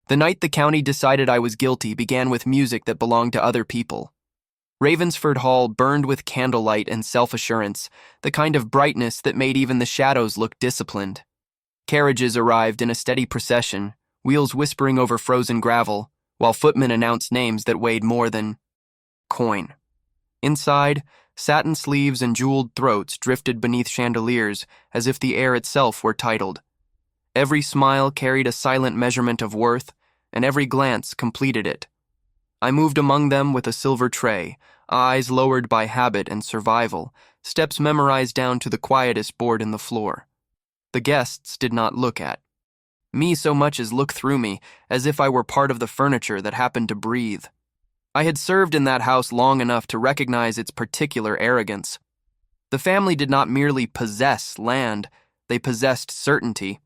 The night the county decided I was guilty began with music that belonged to other people. Ravensford Hall burned with candlelight and self-assurance, the kind of brightness that made even the shadows look disciplined. Carriages arrived in a steady procession, wheels whispering over frozen gravel, while footmen announced names that weighed more than coin. Inside, satin sleeves and jeweled throats drifted beneath chandeliers as if the air itself were titled. Every smile carried a silent measurement of worth, and every glance completed it. I moved among them with a silver tray, eyes lowered by habit and survival, steps memorized down to the quietest board in the floor. The guests did not look at me so much as look through me, as if I were part of the furniture that happened to breathe. I had served in that house long enough to recognize its particular arrogance. The family did not merely possess land, they possessed certainty.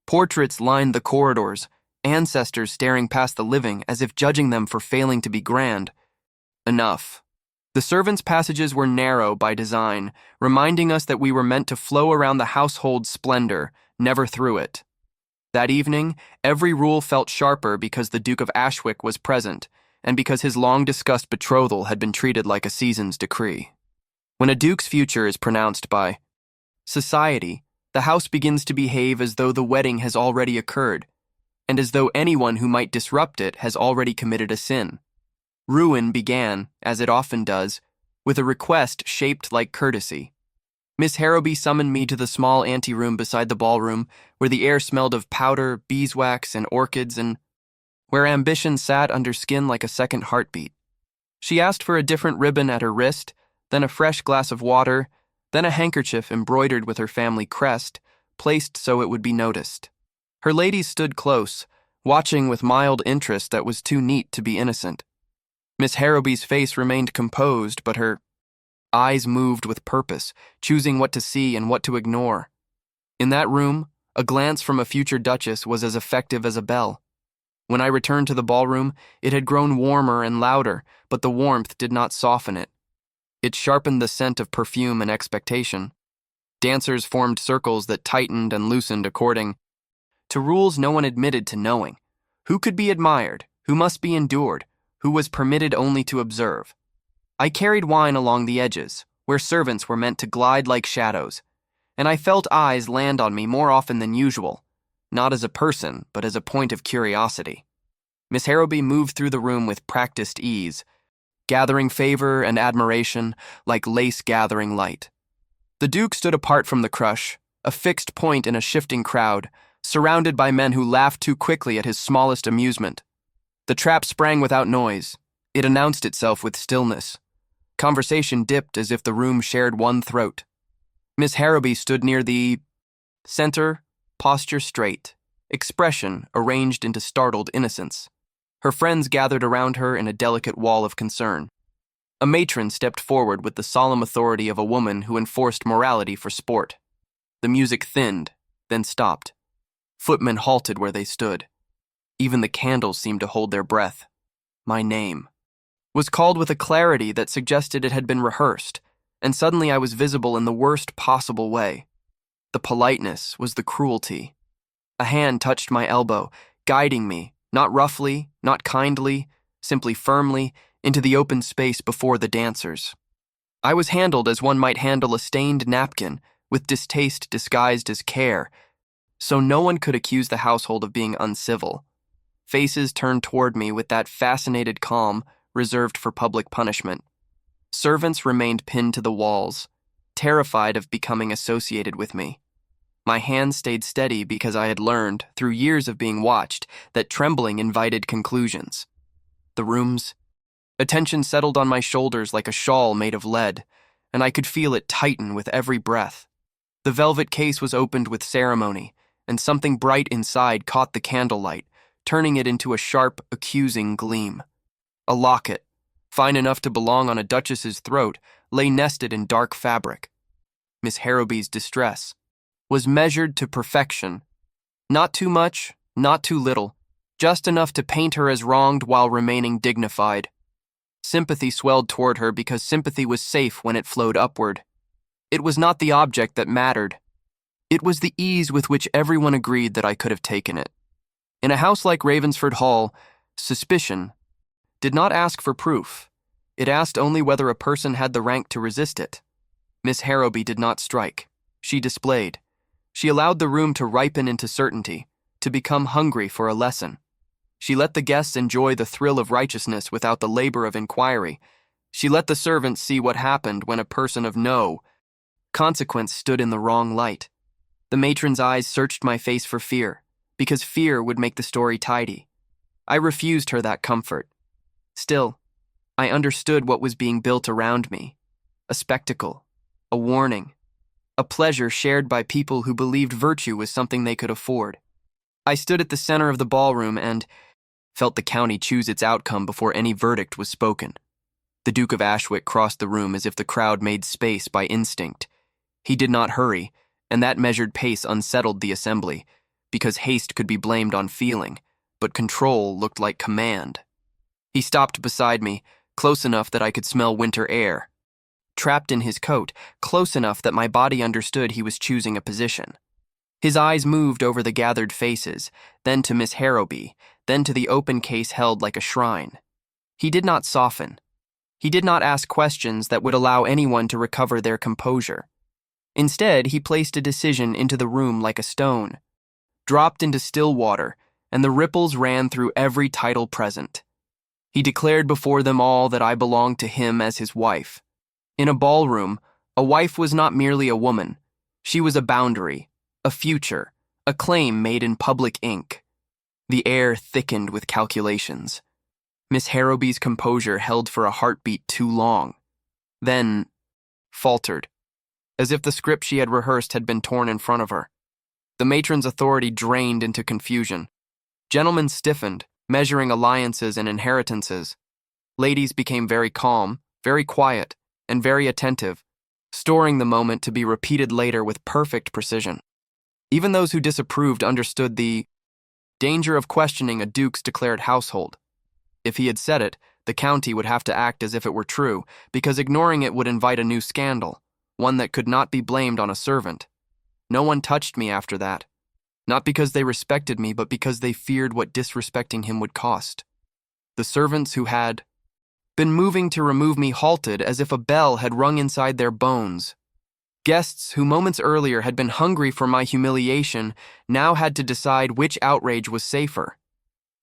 Portraits lined the corridors, ancestors staring past the living as if judging them for failing to be grand. Enough. The servants' passages were narrow by design, reminding us that we were meant to flow around the household's splendor, never through it. That evening, every rule felt sharper because the Duke of Ashwick was present, and because his long-discussed betrothal had been treated like a season's decree. When a duke's future is pronounced by society, the house begins to behave as though the wedding has already occurred, and as though anyone who might disrupt it has already committed a sin. Ruin began, as it often does, with a request shaped like courtesy. Miss Harrowby summoned me to the small anteroom beside the ballroom, where the air smelled of powder, beeswax, and orchids, and where ambition sat under skin like a second heartbeat. She asked for a different ribbon at her wrist, then a fresh glass of water, then a handkerchief embroidered with her family crest, placed so it would be noticed. Her ladies stood close, watching with mild interest that was too neat to be innocent. Miss Harrowby's face remained composed, but her eyes moved with purpose, choosing what to see and what to ignore. In that room, a glance from a future duchess was as effective as a bell. When I returned to the ballroom, it had grown warmer and louder, but the warmth did not soften it. It sharpened the scent of perfume and expectation. Dancers formed circles that tightened and loosened according to rules no one admitted to knowing. Who could be admired, who must be endured, who was permitted only to observe. I carried wine along the edges, where servants were meant to glide like shadows, and I felt eyes land on me more often than usual, not as a person, but as a point of curiosity. Miss Harrowby moved through the room with practiced ease, gathering favor and admiration like lace gathering light. The Duke stood apart from the crush, a fixed point in a shifting crowd, surrounded by men who laughed too quickly at his smallest amusement. The trap sprang without noise. It announced itself with stillness. Conversation dipped as if the room shared one throat. Miss Harrowby stood near the center, posture straight, expression arranged into startled innocence. Her friends gathered around her in a delicate wall of concern. A matron stepped forward with the solemn authority of a woman who enforced morality for sport. The music thinned, then stopped. Footmen halted where they stood. Even the candles seemed to hold their breath. My name was called with a clarity that suggested it had been rehearsed, and suddenly I was visible in the worst possible way. The politeness was the cruelty. A hand touched my elbow, guiding me, not roughly, not kindly, simply firmly, into the open space before the dancers. I was handled as one might handle a stained napkin, with distaste disguised as care, so no one could accuse the household of being uncivil. Faces turned toward me with that fascinated calm reserved for public punishment. Servants remained pinned to the walls, terrified of becoming associated with me. My hands stayed steady because I had learned, through years of being watched, that trembling invited conclusions. The room's attention settled on my shoulders like a shawl made of lead, and I could feel it tighten with every breath. The velvet case was opened with ceremony, and something bright inside caught the candlelight, turning it into a sharp, accusing gleam. A locket, fine enough to belong on a duchess's throat, lay nested in dark fabric. Miss Harrowby's distress was measured to perfection. Not too much, not too little, just enough to paint her as wronged while remaining dignified. Sympathy swelled toward her because sympathy was safe when it flowed upward. It was not the object that mattered. It was the ease with which everyone agreed that I could have taken it. In a house like Ravensford Hall, suspicion did not ask for proof. It asked only whether a person had the rank to resist it. Miss Harrowby did not strike. She displayed. She allowed the room to ripen into certainty, to become hungry for a lesson. She let the guests enjoy the thrill of righteousness without the labor of inquiry. She let the servants see what happened when a person of no consequence stood in the wrong light. The matron's eyes searched my face for fear, because fear would make the story tidy. I refused her that comfort. Still, I understood what was being built around me. A spectacle, a warning, a pleasure shared by people who believed virtue was something they could afford. I stood at the center of the ballroom and felt the county choose its outcome before any verdict was spoken. The Duke of Ashwick crossed the room as if the crowd made space by instinct. He did not hurry, and that measured pace unsettled the assembly, because haste could be blamed on feeling, but control looked like command. He stopped beside me, close enough that I could smell winter air. Trapped in his coat, close enough that my body understood he was choosing a position. His eyes moved over the gathered faces, then to Miss Harrowby, then to the open case held like a shrine. He did not soften. He did not ask questions that would allow anyone to recover their composure. Instead, he placed a decision into the room like a stone, dropped into still water, and the ripples ran through every title present. He declared before them all that I belonged to him as his wife. In a ballroom, a wife was not merely a woman. She was a boundary, a future, a claim made in public ink. The air thickened with calculations. Miss Harrowby's composure held for a heartbeat too long, then faltered, as if the script she had rehearsed had been torn in front of her. The matron's authority drained into confusion. Gentlemen stiffened, measuring alliances and inheritances. Ladies became very calm, very quiet, and very attentive, storing the moment to be repeated later with perfect precision. Even those who disapproved understood the danger of questioning a duke's declared household. If he had said it, the county would have to act as if it were true, because ignoring it would invite a new scandal, one that could not be blamed on a servant. No one touched me after that, not because they respected me, but because they feared what disrespecting him would cost. The servants who had been moving to remove me halted as if a bell had rung inside their bones. Guests who moments earlier had been hungry for my humiliation now had to decide which outrage was safer.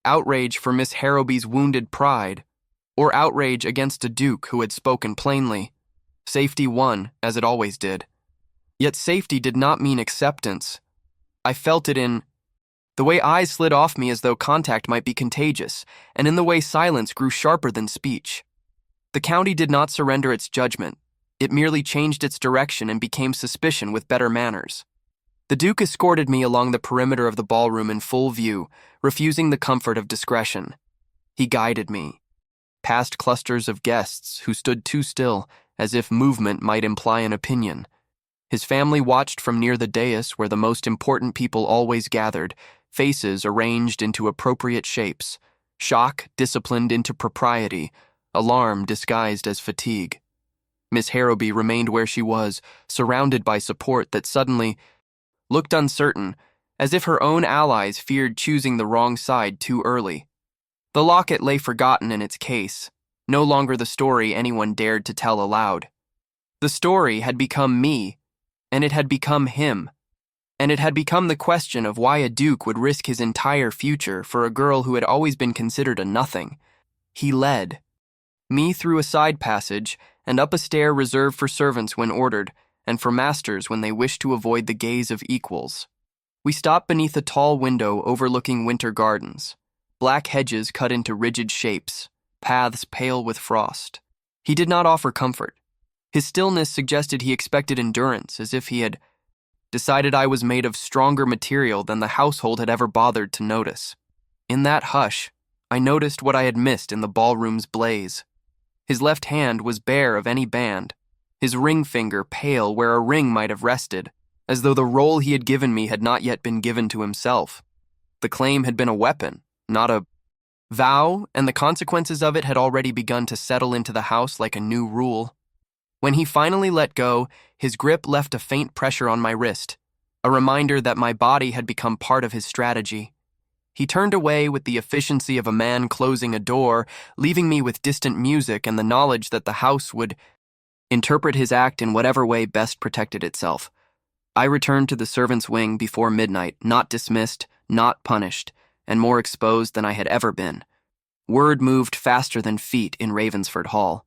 Outrage for Miss Harrowby's wounded pride, or outrage against a duke who had spoken plainly. Safety won, as it always did. Yet safety did not mean acceptance. I felt it in the way eyes slid off me as though contact might be contagious, and in the way silence grew sharper than speech. The county did not surrender its judgment. It merely changed its direction and became suspicion with better manners. The Duke escorted me along the perimeter of the ballroom in full view, refusing the comfort of discretion. He guided me, past clusters of guests who stood too still, as if movement might imply an opinion. His family watched from near the dais where the most important people always gathered, faces arranged into appropriate shapes, shock disciplined into propriety, alarm disguised as fatigue. Miss Harrowby remained where she was, surrounded by support that suddenly looked uncertain, as if her own allies feared choosing the wrong side too early. The locket lay forgotten in its case, no longer the story anyone dared to tell aloud. The story had become me, and it had become him, and it had become the question of why a duke would risk his entire future for a girl who had always been considered a nothing. He led me through a side passage and up a stair reserved for servants when ordered, and for masters when they wished to avoid the gaze of equals. We stopped beneath a tall window overlooking winter gardens, black hedges cut into rigid shapes, paths pale with frost. He did not offer comfort. His stillness suggested he expected endurance, as if he had decided I was made of stronger material than the household had ever bothered to notice. In that hush, I noticed what I had missed in the ballroom's blaze. His left hand was bare of any band, his ring finger pale where a ring might have rested, as though the role he had given me had not yet been given to himself. The claim had been a weapon, not a vow, and the consequences of it had already begun to settle into the house like a new rule. When he finally let go, his grip left a faint pressure on my wrist, a reminder that my body had become part of his strategy. He turned away with the efficiency of a man closing a door, leaving me with distant music and the knowledge that the house would interpret his act in whatever way best protected itself. I returned to the servants' wing before midnight, not dismissed, not punished, and more exposed than I had ever been. Word moved faster than feet in Ravensford Hall.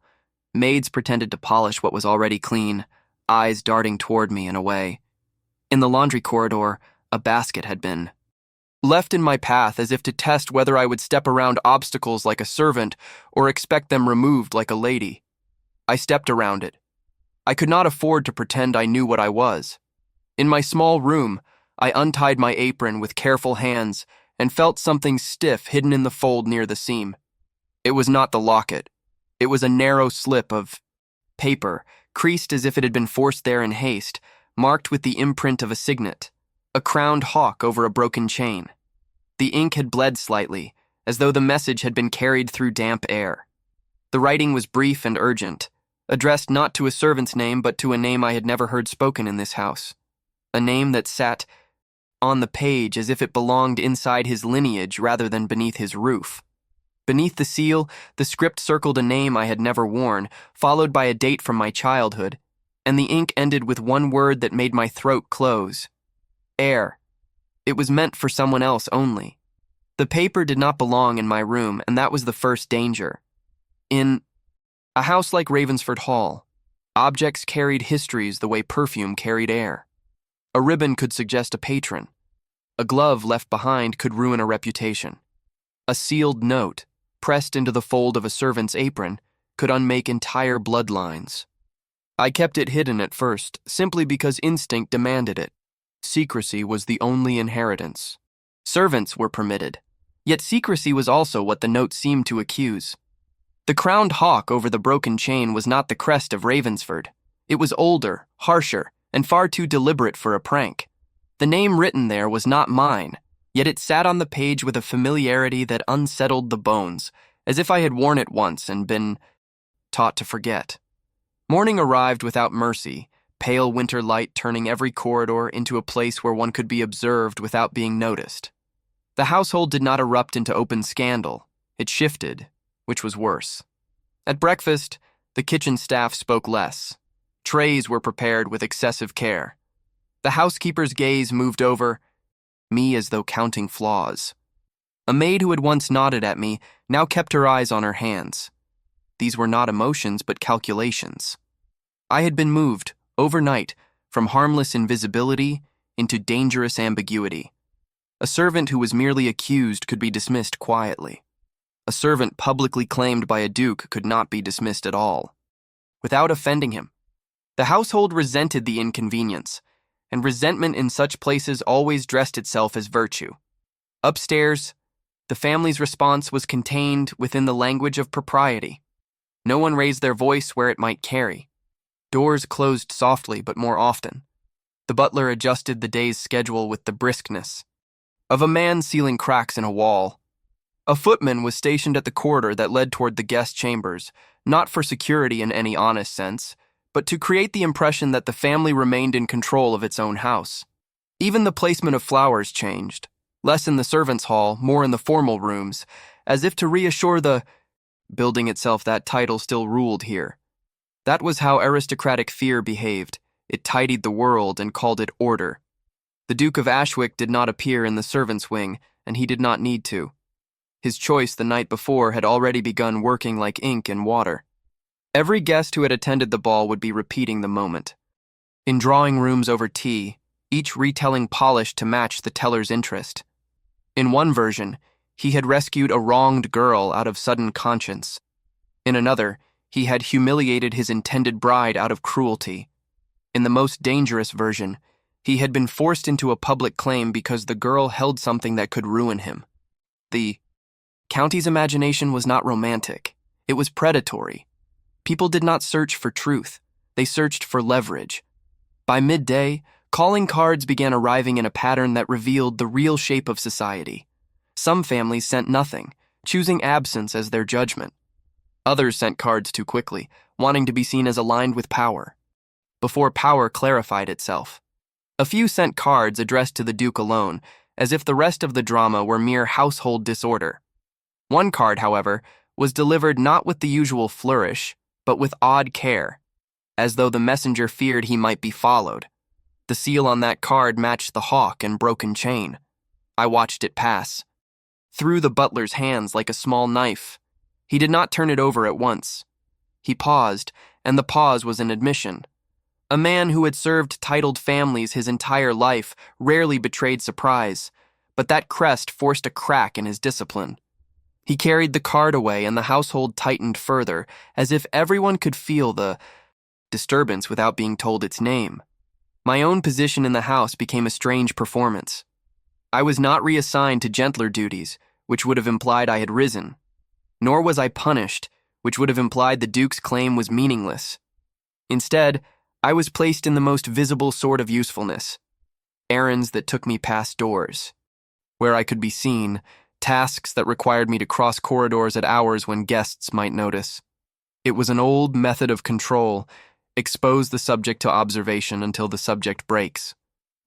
Maids pretended to polish what was already clean, eyes darting toward me and away. In the laundry corridor, a basket had been left in my path as if to test whether I would step around obstacles like a servant or expect them removed like a lady. I stepped around it. I could not afford to pretend I knew what I was. In my small room, I untied my apron with careful hands and felt something stiff hidden in the fold near the seam. It was not the locket. It was a narrow slip of paper, creased as if it had been forced there in haste, marked with the imprint of a signet, a crowned hawk over a broken chain. The ink had bled slightly, as though the message had been carried through damp air. The writing was brief and urgent, addressed not to a servant's name but to a name I had never heard spoken in this house, a name that sat on the page as if it belonged inside his lineage rather than beneath his roof. Beneath the seal, the script circled a name I had never worn, followed by a date from my childhood, and the ink ended with one word that made my throat close. Heir. It was meant for someone else only. The paper did not belong in my room, and that was the first danger. In a house like Ravensford Hall, objects carried histories the way perfume carried air. A ribbon could suggest a patron. A glove left behind could ruin a reputation. A sealed note, pressed into the fold of a servant's apron, could unmake entire bloodlines. I kept it hidden at first, simply because instinct demanded it. Secrecy was the only inheritance. Servants were permitted, yet secrecy was also what the note seemed to accuse. The crowned hawk over the broken chain was not the crest of Ravensford. It was older, harsher, and far too deliberate for a prank. The name written there was not mine, yet it sat on the page with a familiarity that unsettled the bones, as if I had worn it once and been taught to forget. Morning arrived without mercy, pale winter light turning every corridor into a place where one could be observed without being noticed. The household did not erupt into open scandal. It shifted, which was worse. At breakfast, the kitchen staff spoke less. Trays were prepared with excessive care. The housekeeper's gaze moved over me as though counting flaws. A maid who had once nodded at me now kept her eyes on her hands. These were not emotions but calculations. I had been moved, overnight, from harmless invisibility into dangerous ambiguity. A servant who was merely accused could be dismissed quietly. A servant publicly claimed by a duke could not be dismissed at all, without offending him. The household resented the inconvenience, and resentment in such places always dressed itself as virtue. Upstairs, the family's response was contained within the language of propriety. No one raised their voice where it might carry. Doors closed softly but more often. The butler adjusted the day's schedule with the briskness of a man sealing cracks in a wall. A footman was stationed at the corridor that led toward the guest chambers, not for security in any honest sense, but to create the impression that the family remained in control of its own house. Even the placement of flowers changed, less in the servants' hall, more in the formal rooms, as if to reassure the building itself that title still ruled here. That was how aristocratic fear behaved. It tidied the world and called it order. The Duke of Ashwick did not appear in the servants' wing, and he did not need to. His choice the night before had already begun working like ink in water. Every guest who had attended the ball would be repeating the moment. In drawing rooms over tea, each retelling polished to match the teller's interest. In one version, he had rescued a wronged girl out of sudden conscience. In another, he had humiliated his intended bride out of cruelty. In the most dangerous version, he had been forced into a public claim because the girl held something that could ruin him. The county's imagination was not romantic. It was predatory. People did not search for truth. They searched for leverage. By midday, calling cards began arriving in a pattern that revealed the real shape of society. Some families sent nothing, choosing absence as their judgment. Others sent cards too quickly, wanting to be seen as aligned with power, before power clarified itself. A few sent cards addressed to the Duke alone, as if the rest of the drama were mere household disorder. One card, however, was delivered not with the usual flourish, but with odd care, as though the messenger feared he might be followed. The seal on that card matched the hawk and broken chain. I watched it pass through the butler's hands like a small knife. He did not turn it over at once. He paused, and the pause was an admission. A man who had served titled families his entire life rarely betrayed surprise, but that crest forced a crack in his discipline. He carried the card away, and the household tightened further, as if everyone could feel the disturbance without being told its name. My own position in the house became a strange performance. I was not reassigned to gentler duties, which would have implied I had risen. Nor was I punished, which would have implied the Duke's claim was meaningless. Instead, I was placed in the most visible sort of usefulness. Errands that took me past doors, where I could be seen, tasks that required me to cross corridors at hours when guests might notice. It was an old method of control: expose the subject to observation until the subject breaks.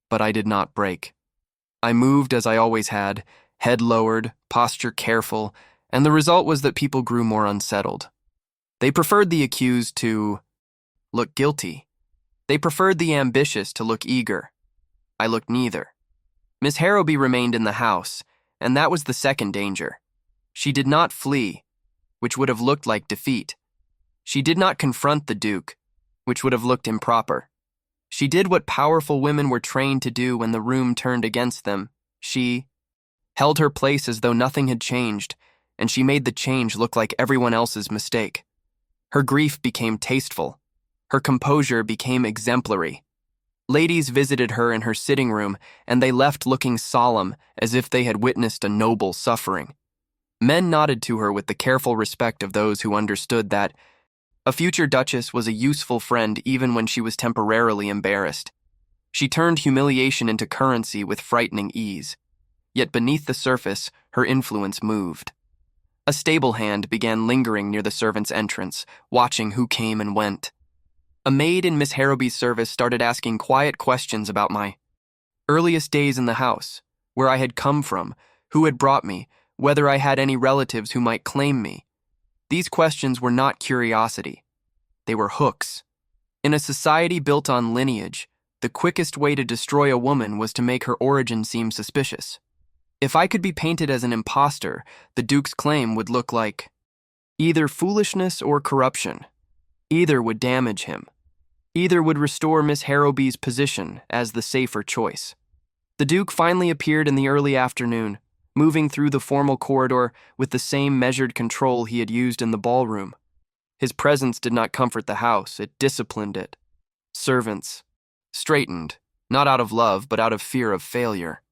But I did not break. I moved as I always had, head lowered, posture careful, and the result was that people grew more unsettled. They preferred the accused to look guilty. They preferred the ambitious to look eager. I looked neither. Miss Harrowby remained in the house, and that was the second danger. She did not flee, which would have looked like defeat. She did not confront the Duke, which would have looked improper. She did what powerful women were trained to do when the room turned against them. She held her place as though nothing had changed, and she made the change look like everyone else's mistake. Her grief became tasteful. Her composure became exemplary. Ladies visited her in her sitting room, and they left looking solemn, as if they had witnessed a noble suffering. Men nodded to her with the careful respect of those who understood that a future duchess was a useful friend even when she was temporarily embarrassed. She turned humiliation into currency with frightening ease. Yet beneath the surface, her influence moved. A stable hand began lingering near the servants' entrance, watching who came and went. A maid in Miss Harrowby's service started asking quiet questions about my earliest days in the house, where I had come from, who had brought me, whether I had any relatives who might claim me. These questions were not curiosity. They were hooks. In a society built on lineage, the quickest way to destroy a woman was to make her origin seem suspicious. If I could be painted as an imposter, the Duke's claim would look like either foolishness or corruption. Either would damage him. Either would restore Miss Harrowby's position as the safer choice. The Duke finally appeared in the early afternoon, moving through the formal corridor with the same measured control he had used in the ballroom. His presence did not comfort the house, it disciplined it. Servants straightened, not out of love, but out of fear of failure.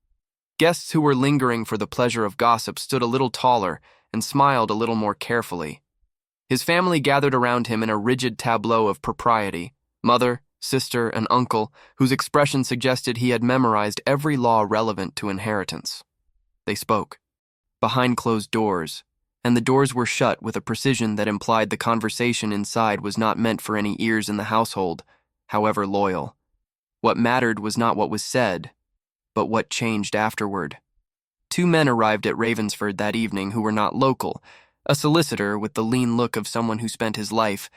Guests who were lingering for the pleasure of gossip stood a little taller and smiled a little more carefully. His family gathered around him in a rigid tableau of propriety: mother, sister, and uncle, whose expression suggested he had memorized every law relevant to inheritance. They spoke, behind closed doors, and the doors were shut with a precision that implied the conversation inside was not meant for any ears in the household, however loyal. What mattered was not what was said, but what changed afterward. 2 men arrived at Ravensford that evening who were not local: a solicitor with the lean look of someone who spent his life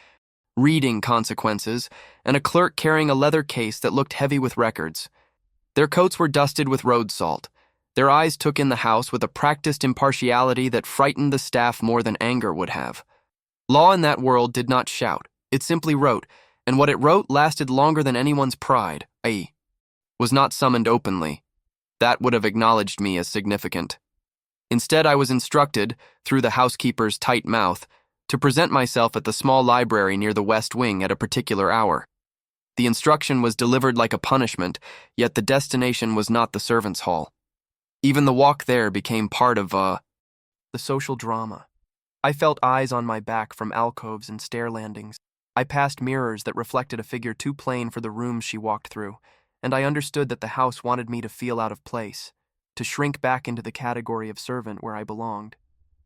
reading consequences, and a clerk carrying a leather case that looked heavy with records. Their coats were dusted with road salt. Their eyes took in the house with a practiced impartiality that frightened the staff more than anger would have. Law in that world did not shout, it simply wrote, and what it wrote lasted longer than anyone's pride, i.e., was not summoned openly. That would have acknowledged me as significant. Instead, I was instructed, through the housekeeper's tight mouth, to present myself at the small library near the west wing at a particular hour. The instruction was delivered like a punishment, yet the destination was not the servants' hall. Even the walk there became part of the social drama. I felt eyes on my back from alcoves and stair landings. I passed mirrors that reflected a figure too plain for the rooms she walked through, and I understood that the house wanted me to feel out of place, to shrink back into the category of servant where I belonged.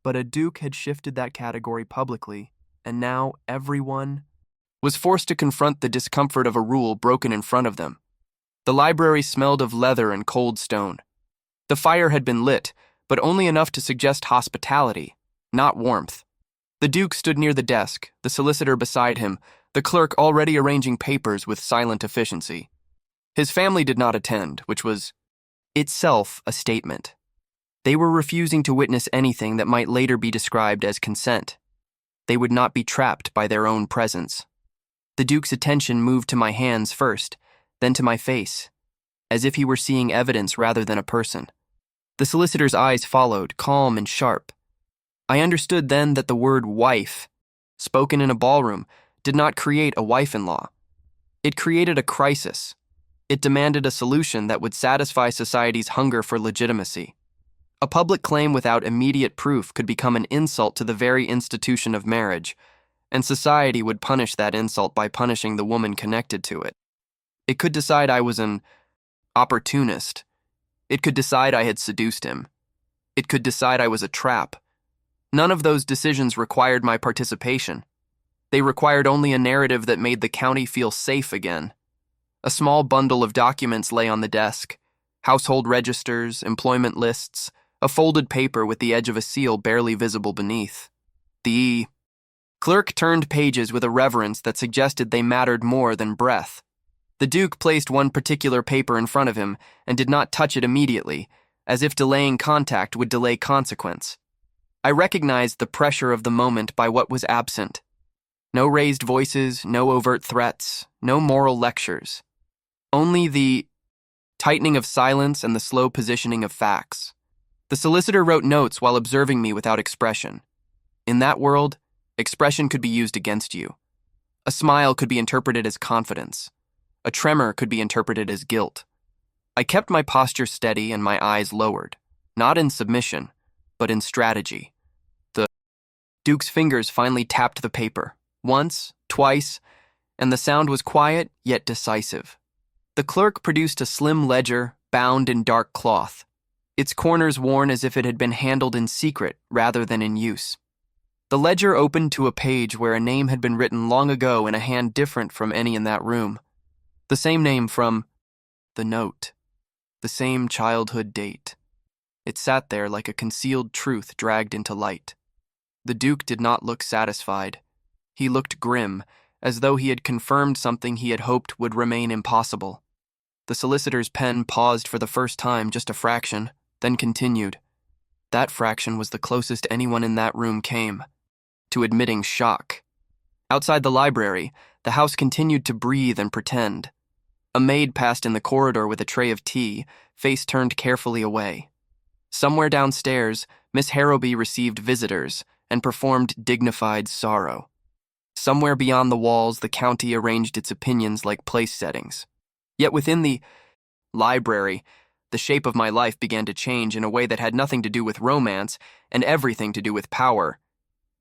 But a duke had shifted that category publicly, and now everyone was forced to confront the discomfort of a rule broken in front of them. The library smelled of leather and cold stone. The fire had been lit, but only enough to suggest hospitality, not warmth. The Duke stood near the desk, the solicitor beside him, the clerk already arranging papers with silent efficiency. His family did not attend, which was itself a statement. They were refusing to witness anything that might later be described as consent. They would not be trapped by their own presence. The Duke's attention moved to my hands first, then to my face, as if he were seeing evidence rather than a person. The solicitor's eyes followed, calm and sharp. I understood then that the word wife, spoken in a ballroom, did not create a wife-in-law. It created a crisis. It demanded a solution that would satisfy society's hunger for legitimacy. A public claim without immediate proof could become an insult to the very institution of marriage, and society would punish that insult by punishing the woman connected to it. It could decide I was an opportunist. It could decide I had seduced him. It could decide I was a trap. None of those decisions required my participation. They required only a narrative that made the county feel safe again. A small bundle of documents lay on the desk: household registers, employment lists, a folded paper with the edge of a seal barely visible beneath. The clerk turned pages with a reverence that suggested they mattered more than breath. The Duke placed one particular paper in front of him and did not touch it immediately, as if delaying contact would delay consequence. I recognized the pressure of the moment by what was absent. No raised voices, no overt threats, no moral lectures. Only the tightening of silence and the slow positioning of facts. The solicitor wrote notes while observing me without expression. In that world, expression could be used against you. A smile could be interpreted as confidence. A tremor could be interpreted as guilt. I kept my posture steady and my eyes lowered, not in submission, but in strategy. The Duke's fingers finally tapped the paper, once, twice, and the sound was quiet yet decisive. The clerk produced a slim ledger bound in dark cloth, its corners worn as if it had been handled in secret rather than in use. The ledger opened to a page where a name had been written long ago in a hand different from any in that room. The same name from the note. The same childhood date. It sat there like a concealed truth dragged into light. The Duke did not look satisfied. He looked grim, as though he had confirmed something he had hoped would remain impossible. The solicitor's pen paused for the first time, just a fraction, then continued. That fraction was the closest anyone in that room came to admitting shock. Outside the library, the house continued to breathe and pretend. A maid passed in the corridor with a tray of tea, face turned carefully away. Somewhere downstairs, Miss Harrowby received visitors and performed dignified sorrow. Somewhere beyond the walls, the county arranged its opinions like place settings. Yet within the library, the shape of my life began to change in a way that had nothing to do with romance and everything to do with power.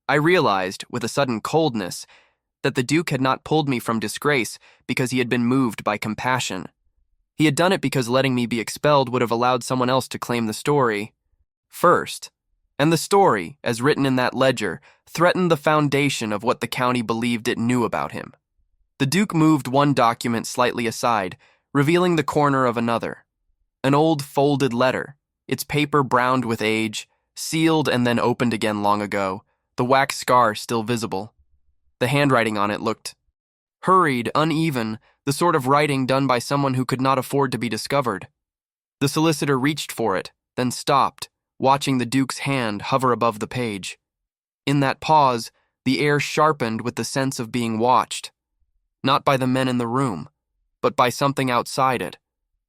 I realized, with a sudden coldness, that the Duke had not pulled me from disgrace because he had been moved by compassion. He had done it because letting me be expelled would have allowed someone else to claim the story first. And the story, as written in that ledger, threatened the foundation of what the county believed it knew about him. The Duke moved one document slightly aside, revealing the corner of another. An old folded letter, its paper browned with age, sealed and then opened again long ago, the wax scar still visible. The handwriting on it looked hurried, uneven, the sort of writing done by someone who could not afford to be discovered. The solicitor reached for it, then stopped, watching the Duke's hand hover above the page. In that pause, the air sharpened with the sense of being watched, not by the men in the room, but by something outside it,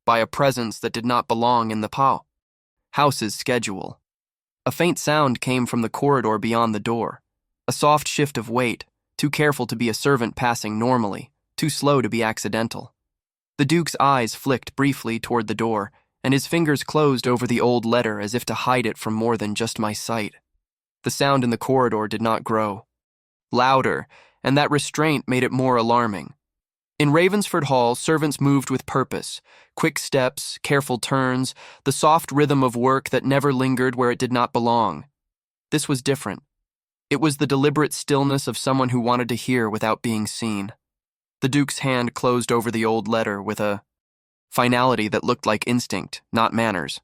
by a presence that did not belong in the house's schedule. A faint sound came from the corridor beyond the door, a soft shift of weight, too careful to be a servant passing normally, too slow to be accidental. The Duke's eyes flicked briefly toward the door, and his fingers closed over the old letter as if to hide it from more than just my sight. The sound in the corridor did not grow. Louder, and that restraint made it more alarming. In Ravensford Hall, servants moved with purpose, quick steps, careful turns, the soft rhythm of work that never lingered where it did not belong. This was different. It was the deliberate stillness of someone who wanted to hear without being seen. The Duke's hand closed over the old letter with a finality that looked like instinct, not manners.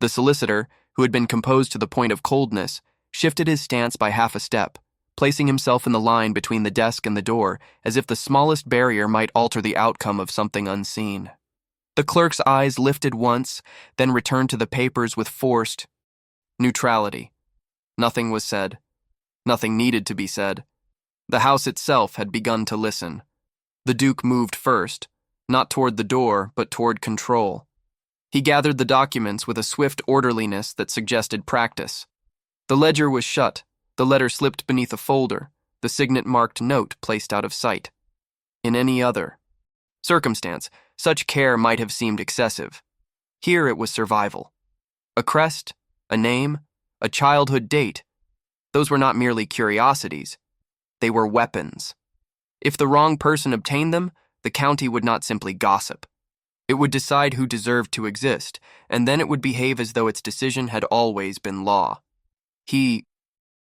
The solicitor, who had been composed to the point of coldness, shifted his stance by half a step, placing himself in the line between the desk and the door, as if the smallest barrier might alter the outcome of something unseen. The clerk's eyes lifted once, then returned to the papers with forced neutrality. Nothing was said. Nothing needed to be said. The house itself had begun to listen. The Duke moved first, not toward the door, but toward control. He gathered the documents with a swift orderliness that suggested practice. The ledger was shut, the letter slipped beneath a folder, the signet-marked note placed out of sight. In any other circumstance, such care might have seemed excessive. Here it was survival. A crest, a name, a childhood date. Those were not merely curiosities. They were weapons. If the wrong person obtained them, the county would not simply gossip. It would decide who deserved to exist, and then it would behave as though its decision had always been law. He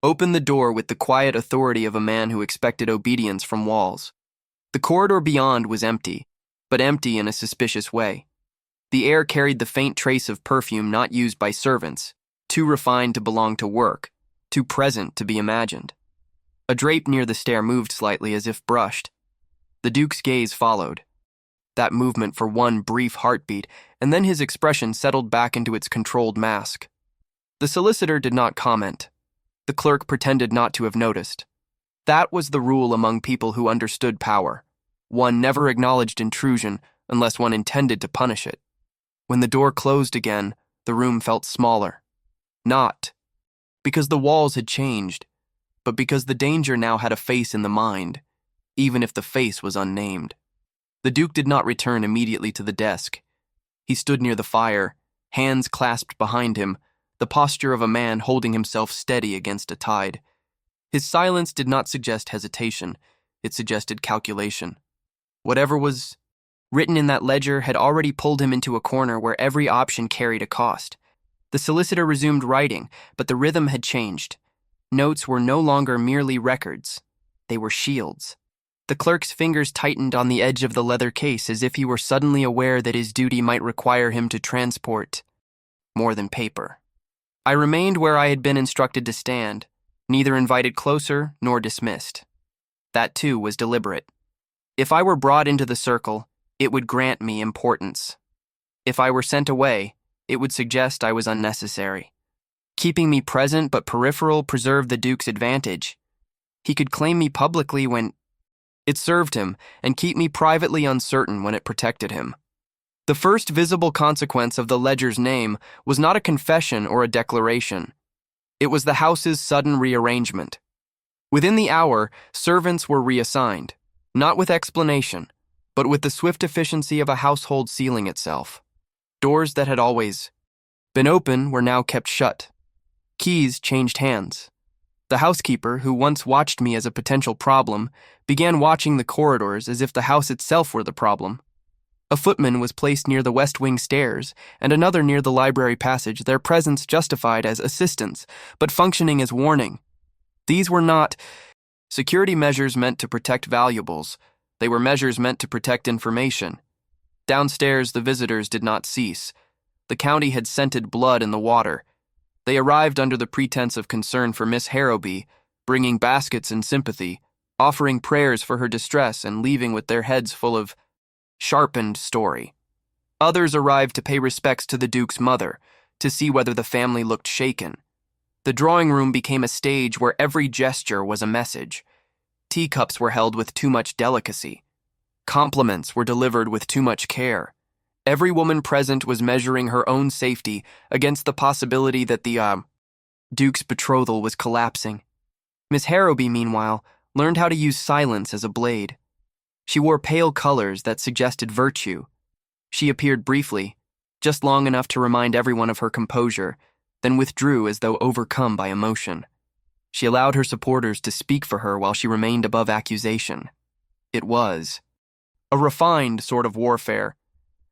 opened the door with the quiet authority of a man who expected obedience from walls. The corridor beyond was empty, but empty in a suspicious way. The air carried the faint trace of perfume not used by servants, too refined to belong to work, too present to be imagined. A drape near the stair moved slightly as if brushed. The Duke's gaze followed. That movement for one brief heartbeat, and then his expression settled back into its controlled mask. The solicitor did not comment. The clerk pretended not to have noticed. That was the rule among people who understood power. One never acknowledged intrusion unless one intended to punish it. When the door closed again, the room felt smaller. Not because the walls had changed, but because the danger now had a face in the mind, even if the face was unnamed. The Duke did not return immediately to the desk. He stood near the fire, hands clasped behind him, the posture of a man holding himself steady against a tide. His silence did not suggest hesitation, it suggested calculation. Whatever was written in that ledger had already pulled him into a corner where every option carried a cost. The solicitor resumed writing, but the rhythm had changed. Notes were no longer merely records. They were shields. The clerk's fingers tightened on the edge of the leather case as if he were suddenly aware that his duty might require him to transport more than paper. I remained where I had been instructed to stand, neither invited closer nor dismissed. That, too, was deliberate. If I were brought into the circle, it would grant me importance. If I were sent away, it would suggest I was unnecessary. Keeping me present but peripheral preserved the Duke's advantage. He could claim me publicly when it served him, and keep me privately uncertain when it protected him. The first visible consequence of the ledger's name was not a confession or a declaration. It was the house's sudden rearrangement. Within the hour, servants were reassigned, not with explanation, but with the swift efficiency of a household sealing itself. Doors that had always been open were now kept shut. Keys changed hands. The housekeeper, who once watched me as a potential problem, began watching the corridors as if the house itself were the problem. A footman was placed near the West Wing stairs, and another near the library passage, their presence justified as assistance, but functioning as warning. These were not security measures meant to protect valuables. They were measures meant to protect information. Downstairs, the visitors did not cease. The county had scented blood in the water. They arrived under the pretense of concern for Miss Harrowby, bringing baskets in sympathy, offering prayers for her distress and leaving with their heads full of sharpened story. Others arrived to pay respects to the Duke's mother, to see whether the family looked shaken. The drawing room became a stage where every gesture was a message. Teacups were held with too much delicacy. Compliments were delivered with too much care. Every woman present was measuring her own safety against the possibility that the Duke's betrothal was collapsing. Miss Harrowby, meanwhile, learned how to use silence as a blade. She wore pale colors that suggested virtue. She appeared briefly, just long enough to remind everyone of her composure, then withdrew as though overcome by emotion. She allowed her supporters to speak for her while she remained above accusation. It was a refined sort of warfare.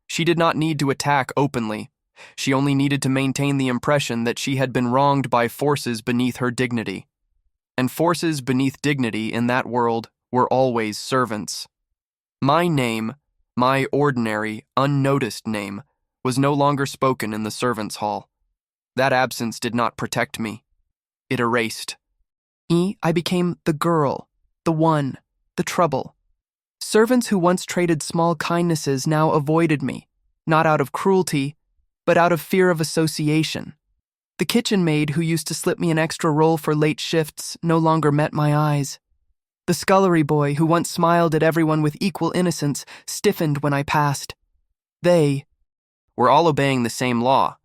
She did not need to attack openly. She only needed to maintain the impression that she had been wronged by forces beneath her dignity. And forces beneath dignity in that world were always servants. My name, my ordinary, unnoticed name, was no longer spoken in the servants' hall. That absence did not protect me. It erased. I became the girl, the one, the trouble. Servants who once traded small kindnesses now avoided me, not out of cruelty, but out of fear of association. The kitchen maid who used to slip me an extra roll for late shifts no longer met my eyes. The scullery boy who once smiled at everyone with equal innocence stiffened when I passed. They were all obeying the same law: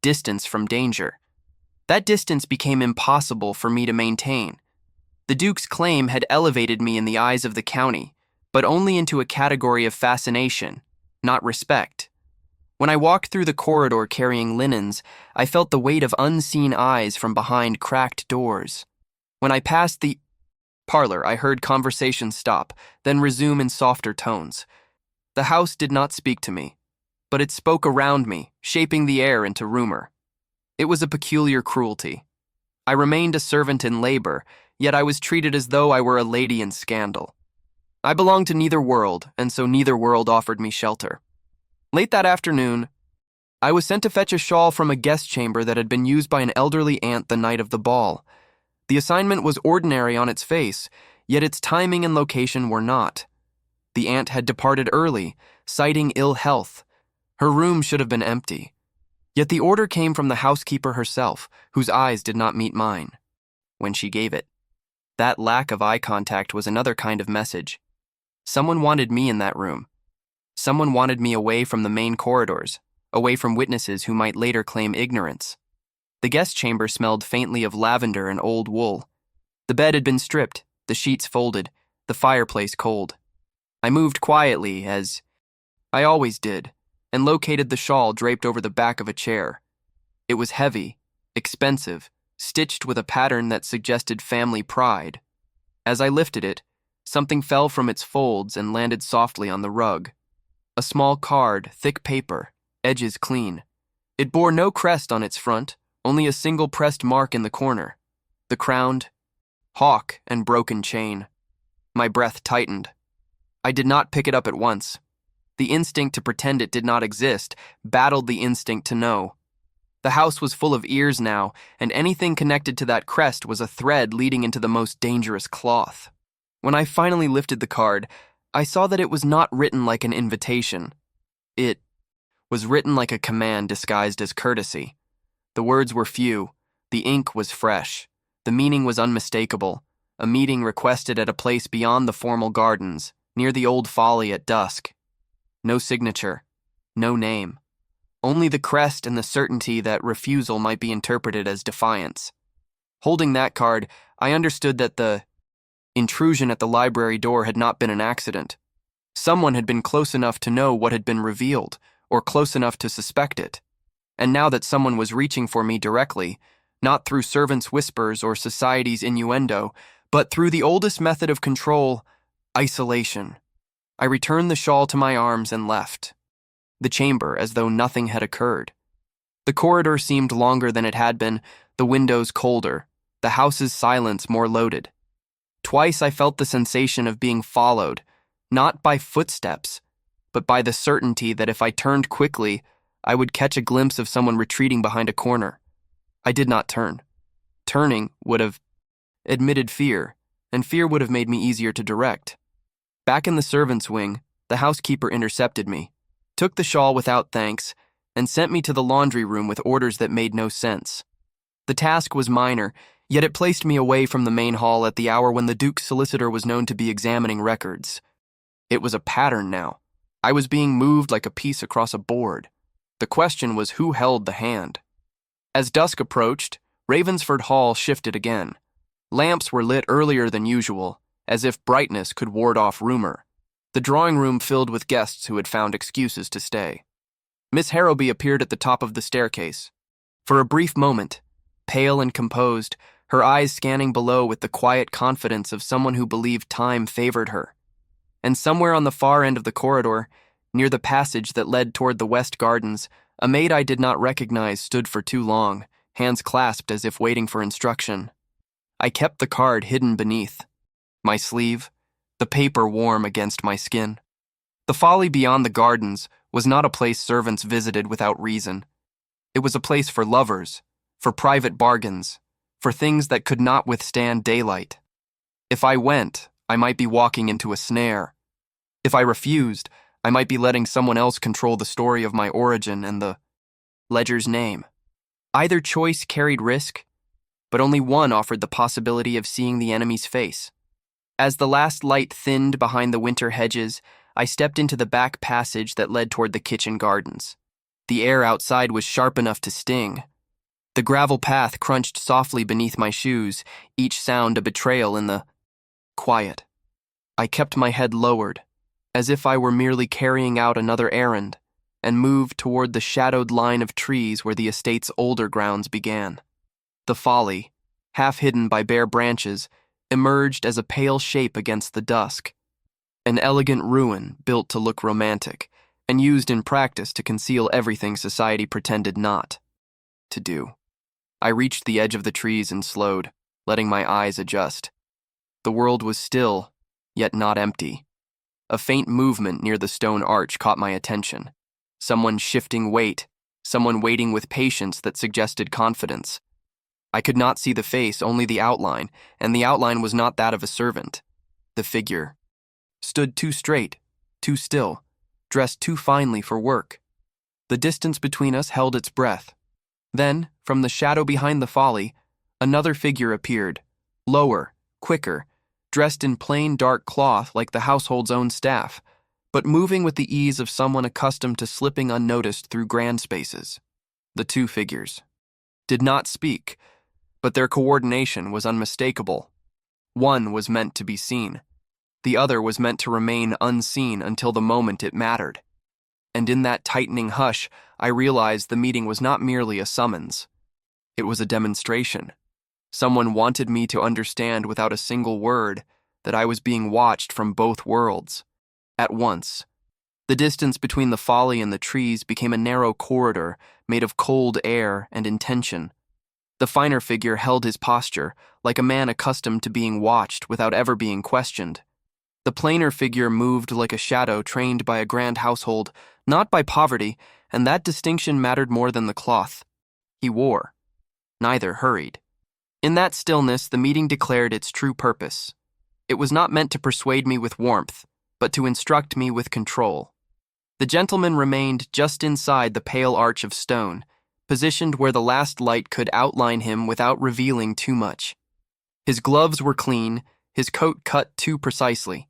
distance from danger. That distance became impossible for me to maintain. The Duke's claim had elevated me in the eyes of the county, but only into a category of fascination, not respect. When I walked through the corridor carrying linens, I felt the weight of unseen eyes from behind cracked doors. When I passed the parlor, I heard conversation stop, then resume in softer tones. The house did not speak to me, but it spoke around me, shaping the air into rumor. It was a peculiar cruelty. I remained a servant in labor, yet I was treated as though I were a lady in scandal. I belonged to neither world, and so neither world offered me shelter. Late that afternoon, I was sent to fetch a shawl from a guest chamber that had been used by an elderly aunt the night of the ball. The assignment was ordinary on its face, yet its timing and location were not. The aunt had departed early, citing ill health. Her room should have been empty. Yet the order came from the housekeeper herself, whose eyes did not meet mine when she gave it. That lack of eye contact was another kind of message. Someone wanted me in that room. Someone wanted me away from the main corridors, away from witnesses who might later claim ignorance. The guest chamber smelled faintly of lavender and old wool. The bed had been stripped, the sheets folded, the fireplace cold. I moved quietly, as I always did, and located the shawl draped over the back of a chair. It was heavy, expensive, stitched with a pattern that suggested family pride. As I lifted it, something fell from its folds and landed softly on the rug. A small card, thick paper, edges clean. It bore no crest on its front, only a single pressed mark in the corner. The crowned hawk and broken chain. My breath tightened. I did not pick it up at once. The instinct to pretend it did not exist battled the instinct to know. The house was full of ears now, and anything connected to that crest was a thread leading into the most dangerous cloth. When I finally lifted the card, I saw that it was not written like an invitation. It was written like a command disguised as courtesy. The words were few, the ink was fresh, the meaning was unmistakable. A meeting requested at a place beyond the formal gardens, near the old folly at dusk. No signature, no name. Only the crest and the certainty that refusal might be interpreted as defiance. Holding that card, I understood that the intrusion at the library door had not been an accident. Someone had been close enough to know what had been revealed, or close enough to suspect it. And now that someone was reaching for me directly, not through servants' whispers or society's innuendo, but through the oldest method of control, isolation. I returned the shawl to my arms and left the chamber as though nothing had occurred. The corridor seemed longer than it had been, the windows colder, the house's silence more loaded. Twice I felt the sensation of being followed, not by footsteps, but by the certainty that if I turned quickly, I would catch a glimpse of someone retreating behind a corner. I did not turn. Turning would have admitted fear, and fear would have made me easier to direct. Back in the servants' wing, the housekeeper intercepted me, took the shawl without thanks, and sent me to the laundry room with orders that made no sense. The task was minor, yet it placed me away from the main hall at the hour when the Duke's solicitor was known to be examining records. It was a pattern now. I was being moved like a piece across a board. The question was who held the hand. As dusk approached, Ravensford Hall shifted again. Lamps were lit earlier than usual, as if brightness could ward off rumor. The drawing room filled with guests who had found excuses to stay. Miss Harrowby appeared at the top of the staircase. For a brief moment, pale and composed, her eyes scanning below with the quiet confidence of someone who believed time favored her. And somewhere on the far end of the corridor, near the passage that led toward the west gardens, a maid I did not recognize stood for too long, hands clasped as if waiting for instruction. I kept the card hidden beneath my sleeve, the paper warm against my skin. The folly beyond the gardens was not a place servants visited without reason. It was a place for lovers, for private bargains, for things that could not withstand daylight. If I went, I might be walking into a snare. If I refused, I might be letting someone else control the story of my origin and the ledger's name. Either choice carried risk, but only one offered the possibility of seeing the enemy's face. As the last light thinned behind the winter hedges, I stepped into the back passage that led toward the kitchen gardens. The air outside was sharp enough to sting. The gravel path crunched softly beneath my shoes, each sound a betrayal in the quiet. I kept my head lowered, as if I were merely carrying out another errand, and moved toward the shadowed line of trees where the estate's older grounds began. The folly, half hidden by bare branches, emerged as a pale shape against the dusk. An elegant ruin built to look romantic, and used in practice to conceal everything society pretended not to do. I reached the edge of the trees and slowed, letting my eyes adjust. The world was still, yet not empty. A faint movement near the stone arch caught my attention. Someone shifting weight, someone waiting with patience that suggested confidence. I could not see the face, only the outline, and the outline was not that of a servant. The figure stood too straight, too still, dressed too finely for work. The distance between us held its breath. Then, from the shadow behind the folly, another figure appeared, lower, quicker, dressed in plain dark cloth like the household's own staff, but moving with the ease of someone accustomed to slipping unnoticed through grand spaces. The two figures did not speak, but their coordination was unmistakable. One was meant to be seen. The other was meant to remain unseen until the moment it mattered. And in that tightening hush, I realized the meeting was not merely a summons. It was a demonstration. Someone wanted me to understand without a single word that I was being watched from both worlds. At once, the distance between the folly and the trees became a narrow corridor made of cold air and intention. The finer figure held his posture, like a man accustomed to being watched without ever being questioned. The plainer figure moved like a shadow trained by a grand household, not by poverty, and that distinction mattered more than the cloth he wore. Neither hurried. In that stillness, the meeting declared its true purpose. It was not meant to persuade me with warmth, but to instruct me with control. The gentleman remained just inside the pale arch of stone, positioned where the last light could outline him without revealing too much. His gloves were clean, his coat cut too precisely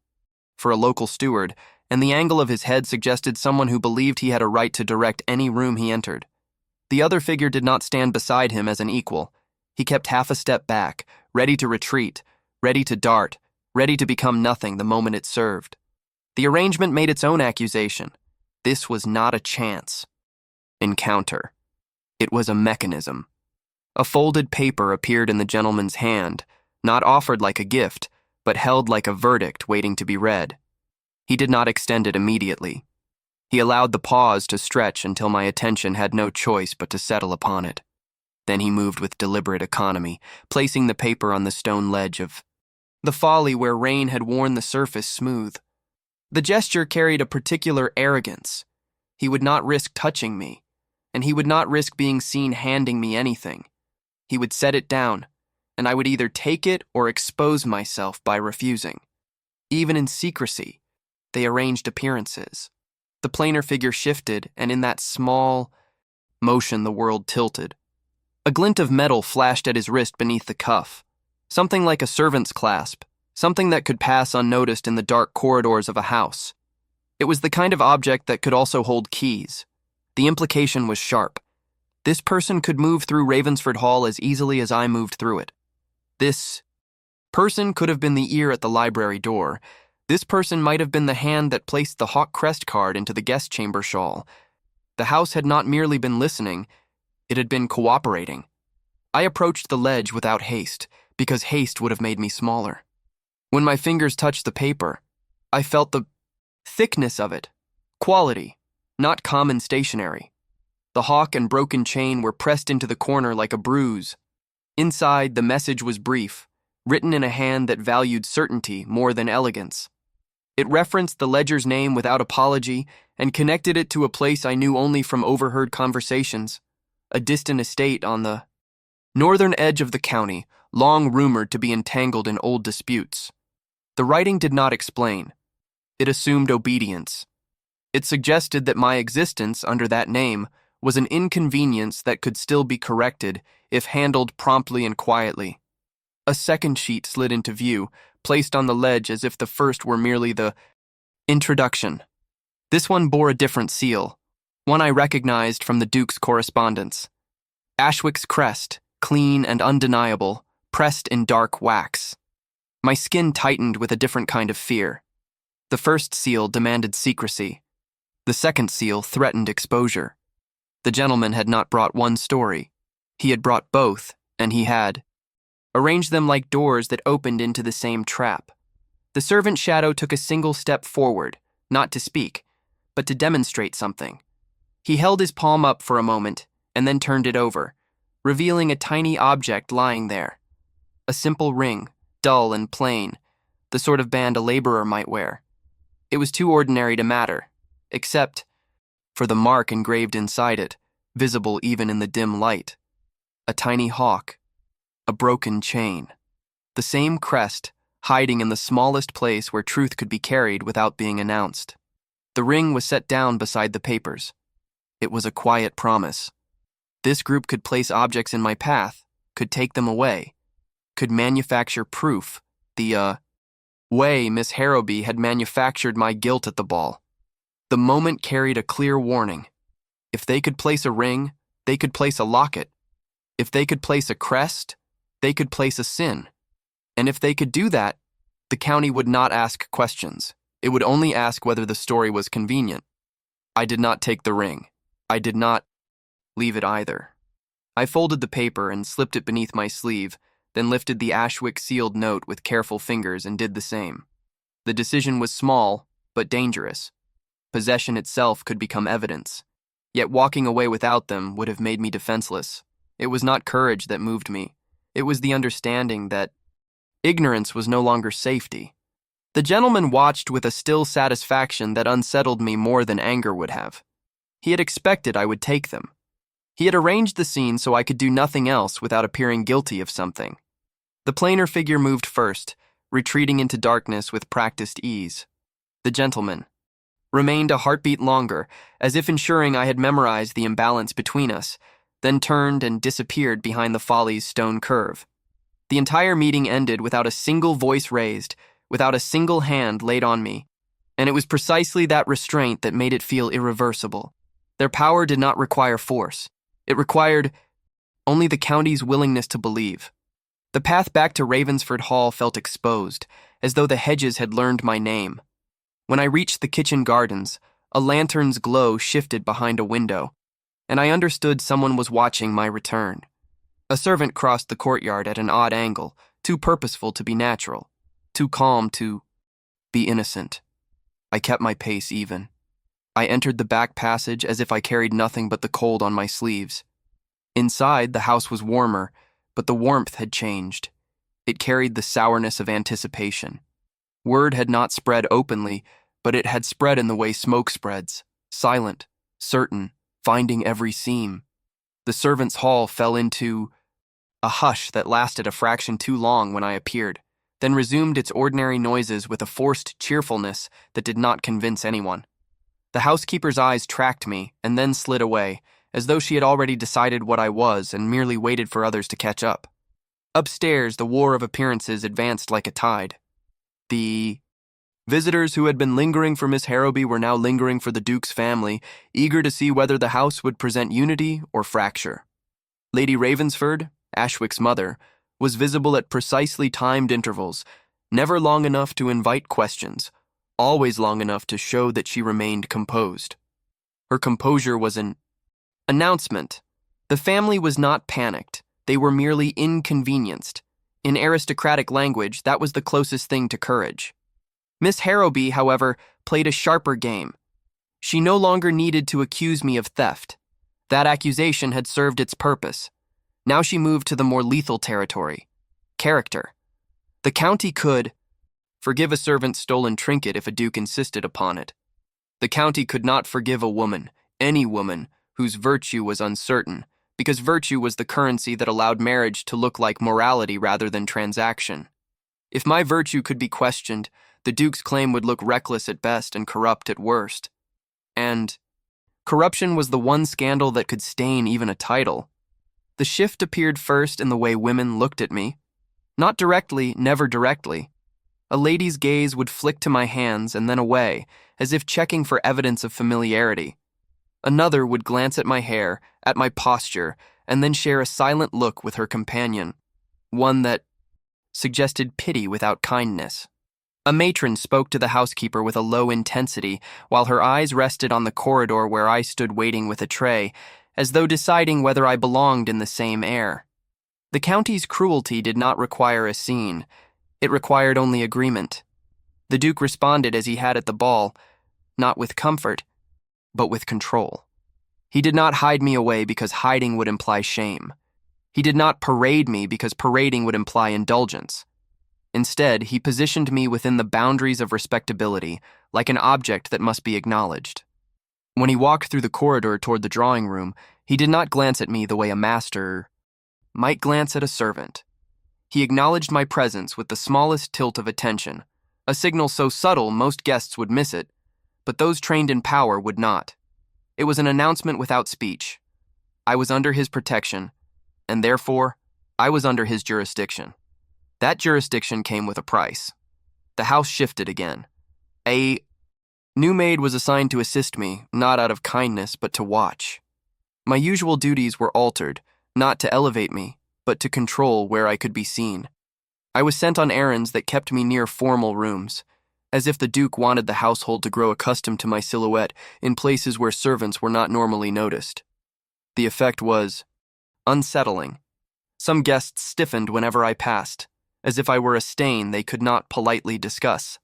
for a local steward, and the angle of his head suggested someone who believed he had a right to direct any room he entered. The other figure did not stand beside him as an equal. He kept half a step back, ready to retreat, ready to dart, ready to become nothing the moment it served. The arrangement made its own accusation. This was not a chance encounter. It was a mechanism. A folded paper appeared in the gentleman's hand, not offered like a gift, but held like a verdict waiting to be read. He did not extend it immediately. He allowed the pause to stretch until my attention had no choice but to settle upon it. Then he moved with deliberate economy, placing the paper on the stone ledge of the folly where rain had worn the surface smooth. The gesture carried a particular arrogance. He would not risk touching me, and he would not risk being seen handing me anything. He would set it down, and I would either take it or expose myself by refusing. Even in secrecy, they arranged appearances. The plainer figure shifted, and in that small motion the world tilted. A glint of metal flashed at his wrist beneath the cuff, something like a servant's clasp, something that could pass unnoticed in the dark corridors of a house. It was the kind of object that could also hold keys. The implication was sharp. This person could move through Ravensford Hall as easily as I moved through it. This person could have been the ear at the library door. This person might have been the hand that placed the hawk crest card into the guest chamber shawl. The house had not merely been listening, it had been cooperating. I approached the ledge without haste, because haste would have made me smaller. When my fingers touched the paper, I felt the thickness of it, quality, not common stationery. The hawk and broken chain were pressed into the corner like a bruise. Inside, the message was brief, written in a hand that valued certainty more than elegance. It referenced the ledger's name without apology and connected it to a place I knew only from overheard conversations. a distant estate on the northern edge of the county, long rumored to be entangled in old disputes. The writing did not explain. It assumed obedience. It suggested that my existence under that name was an inconvenience that could still be corrected if handled promptly and quietly. A second sheet slid into view, placed on the ledge as if the first were merely the introduction. This one bore a different seal, one I recognized from the Duke's correspondence. Ashwick's crest, clean and undeniable, pressed in dark wax. My skin tightened with a different kind of fear. The first seal demanded secrecy. The second seal threatened exposure. The gentleman had not brought one story. He had brought both, and he had arranged them like doors that opened into the same trap. The servant shadow took a single step forward, not to speak, but to demonstrate something. He held his palm up for a moment, and then turned it over, revealing a tiny object lying there. A simple ring, dull and plain, the sort of band a laborer might wear. It was too ordinary to matter, except for the mark engraved inside it, visible even in the dim light. A tiny hawk, a broken chain. The same crest, hiding in the smallest place where truth could be carried without being announced. The ring was set down beside the papers. It was a quiet promise. This group could place objects in my path, could take them away, could manufacture proof, the way Miss Harrowby had manufactured my guilt at the ball. The moment carried a clear warning. If they could place a ring, they could place a locket. If they could place a crest, they could place a sin. And if they could do that, the county would not ask questions. It would only ask whether the story was convenient. I did not take the ring. I did not leave it either. I folded the paper and slipped it beneath my sleeve, then lifted the Ashwick sealed note with careful fingers and did the same. The decision was small, but dangerous. Possession itself could become evidence. Yet walking away without them would have made me defenseless. It was not courage that moved me. It was the understanding that ignorance was no longer safety. The gentleman watched with a still satisfaction that unsettled me more than anger would have. He had expected I would take them. He had arranged the scene so I could do nothing else without appearing guilty of something. The plainer figure moved first, retreating into darkness with practiced ease. The gentleman remained a heartbeat longer, as if ensuring I had memorized the imbalance between us, then turned and disappeared behind the Follies' stone curve. The entire meeting ended without a single voice raised, without a single hand laid on me, and it was precisely that restraint that made it feel irreversible. Their power did not require force. It required only the county's willingness to believe. The path back to Ravensford Hall felt exposed, as though the hedges had learned my name. When I reached the kitchen gardens, a lantern's glow shifted behind a window, and I understood someone was watching my return. A servant crossed the courtyard at an odd angle, too purposeful to be natural, too calm to be innocent. I kept my pace even. I entered the back passage as if I carried nothing but the cold on my sleeves. Inside, the house was warmer, but the warmth had changed. It carried the sourness of anticipation. Word had not spread openly, but it had spread in the way smoke spreads, silent, certain, finding every seam. The servants' hall fell into a hush that lasted a fraction too long when I appeared, then resumed its ordinary noises with a forced cheerfulness that did not convince anyone. The housekeeper's eyes tracked me and then slid away, as though she had already decided what I was and merely waited for others to catch up. Upstairs, the war of appearances advanced like a tide. The visitors who had been lingering for Miss Harrowby were now lingering for the Duke's family, eager to see whether the house would present unity or fracture. Lady Ravensford, Ashwick's mother, was visible at precisely timed intervals, never long enough to invite questions, always long enough to show that she remained composed. Her composure was an announcement. The family was not panicked. They were merely inconvenienced. In aristocratic language, that was the closest thing to courage. Miss Harrowby, however, played a sharper game. She no longer needed to accuse me of theft. That accusation had served its purpose. Now she moved to the more lethal territory. Character. The county could forgive a servant's stolen trinket if a duke insisted upon it. The county could not forgive a woman, any woman, whose virtue was uncertain, because virtue was the currency that allowed marriage to look like morality rather than transaction. If my virtue could be questioned, the Duke's claim would look reckless at best and corrupt at worst. And corruption was the one scandal that could stain even a title. The shift appeared first in the way women looked at me. Not directly, never directly. A lady's gaze would flick to my hands and then away, as if checking for evidence of familiarity. Another would glance at my hair, at my posture, and then share a silent look with her companion, one that suggested pity without kindness. A matron spoke to the housekeeper with a low intensity, while her eyes rested on the corridor where I stood waiting with a tray, as though deciding whether I belonged in the same air. The county's cruelty did not require a scene. It required only agreement. The Duke responded as he had at the ball, not with comfort, but with control. He did not hide me away because hiding would imply shame. He did not parade me because parading would imply indulgence. Instead, he positioned me within the boundaries of respectability, like an object that must be acknowledged. When he walked through the corridor toward the drawing room, he did not glance at me the way a master might glance at a servant. He acknowledged my presence with the smallest tilt of attention, a signal so subtle most guests would miss it, but those trained in power would not. It was an announcement without speech. I was under his protection, and therefore, I was under his jurisdiction. That jurisdiction came with a price. The house shifted again. A new maid was assigned to assist me, not out of kindness, but to watch. My usual duties were altered, not to elevate me, but to control where I could be seen. I was sent on errands that kept me near formal rooms, as if the Duke wanted the household to grow accustomed to my silhouette in places where servants were not normally noticed. The effect was unsettling. Some guests stiffened whenever I passed, as if I were a stain they could not politely discuss.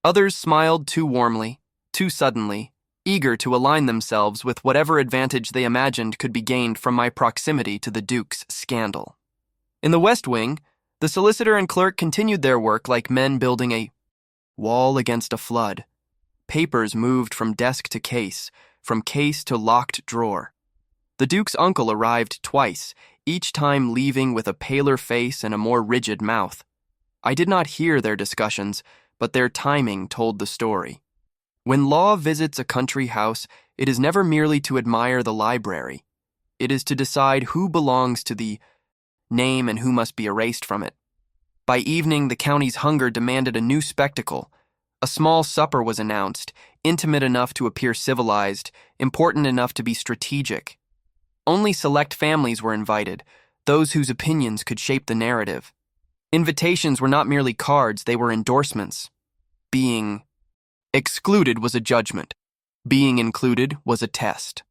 Others smiled too warmly, too suddenly, eager to align themselves with whatever advantage they imagined could be gained from my proximity to the Duke's scandal. In the West Wing, the solicitor and clerk continued their work like men building a wall against a flood. Papers moved from desk to case, from case to locked drawer. The Duke's uncle arrived twice, each time leaving with a paler face and a more rigid mouth. I did not hear their discussions, but their timing told the story. When law visits a country house, it is never merely to admire the library. It is to decide who belongs to the name and who must be erased from it. By evening, the county's hunger demanded a new spectacle. A small supper was announced, intimate enough to appear civilized, important enough to be strategic. Only select families were invited, those whose opinions could shape the narrative. Invitations were not merely cards, they were endorsements. Being excluded was a judgment. Being included was a test.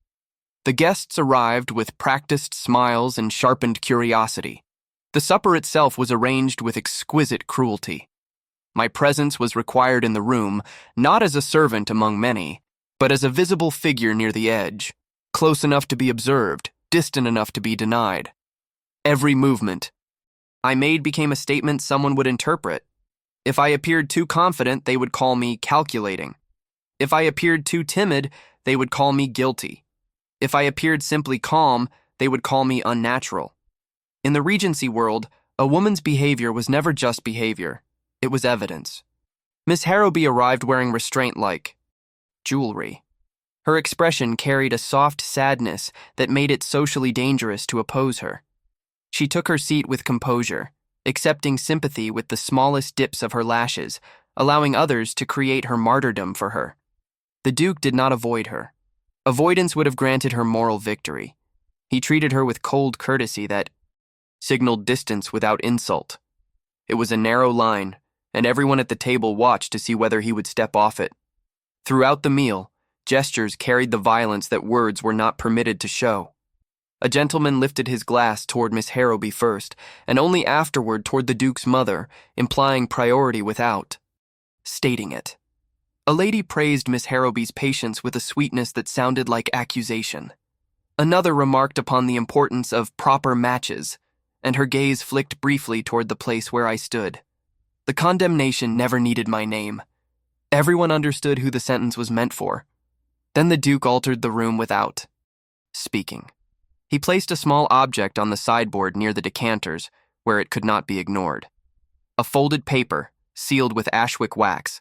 The guests arrived with practiced smiles and sharpened curiosity. The supper itself was arranged with exquisite cruelty. My presence was required in the room, not as a servant among many, but as a visible figure near the edge, close enough to be observed, distant enough to be denied. Every movement I made became a statement someone would interpret. If I appeared too confident, they would call me calculating. If I appeared too timid, they would call me guilty. If I appeared simply calm, they would call me unnatural. In the Regency world, a woman's behavior was never just behavior. It was evidence. Miss Harrowby arrived wearing restraint like jewelry. Her expression carried a soft sadness that made it socially dangerous to oppose her. She took her seat with composure, accepting sympathy with the smallest dips of her lashes, allowing others to create her martyrdom for her. The Duke did not avoid her. Avoidance would have granted her moral victory. He treated her with cold courtesy that signaled distance without insult. It was a narrow line, and everyone at the table watched to see whether he would step off it. Throughout the meal, gestures carried the violence that words were not permitted to show. A gentleman lifted his glass toward Miss Harrowby first, and only afterward toward the Duke's mother, implying priority without stating it. A lady praised Miss Harrowby's patience with a sweetness that sounded like accusation. Another remarked upon the importance of proper matches, and her gaze flicked briefly toward the place where I stood. The condemnation never needed my name. Everyone understood who the sentence was meant for. Then the Duke altered the room without speaking. He placed a small object on the sideboard near the decanters, where it could not be ignored. A folded paper, sealed with Ashwick wax,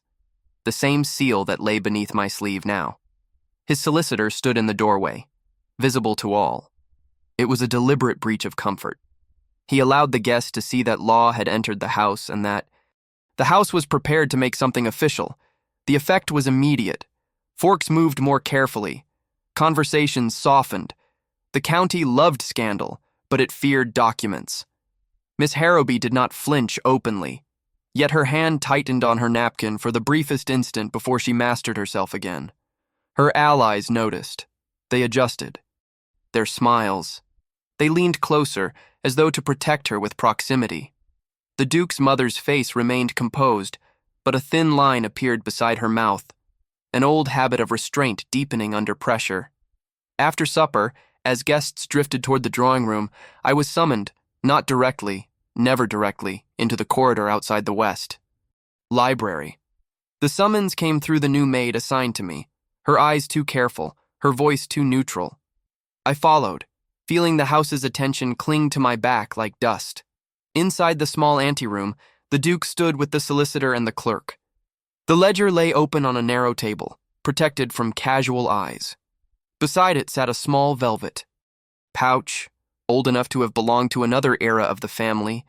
the same seal that lay beneath my sleeve now. His solicitor stood in the doorway, visible to all. It was a deliberate breach of comfort. He allowed the guests to see that law had entered the house and that the house was prepared to make something official. The effect was immediate. Forks moved more carefully. Conversations softened. The county loved scandal, but it feared documents. Miss Harrowby did not flinch openly, yet her hand tightened on her napkin for the briefest instant before she mastered herself again. Her allies noticed. They adjusted. Their smiles. They leaned closer, as though to protect her with proximity. The Duke's mother's face remained composed, but a thin line appeared beside her mouth, an old habit of restraint deepening under pressure. After supper, as guests drifted toward the drawing room, I was summoned, not directly, never directly, into the corridor outside the west. Library. The summons came through the new maid assigned to me, her eyes too careful, her voice too neutral. I followed, feeling the house's attention cling to my back like dust. Inside the small anteroom, the Duke stood with the solicitor and the clerk. The ledger lay open on a narrow table, protected from casual eyes. Beside it sat a small velvet pouch, old enough to have belonged to another era of the family,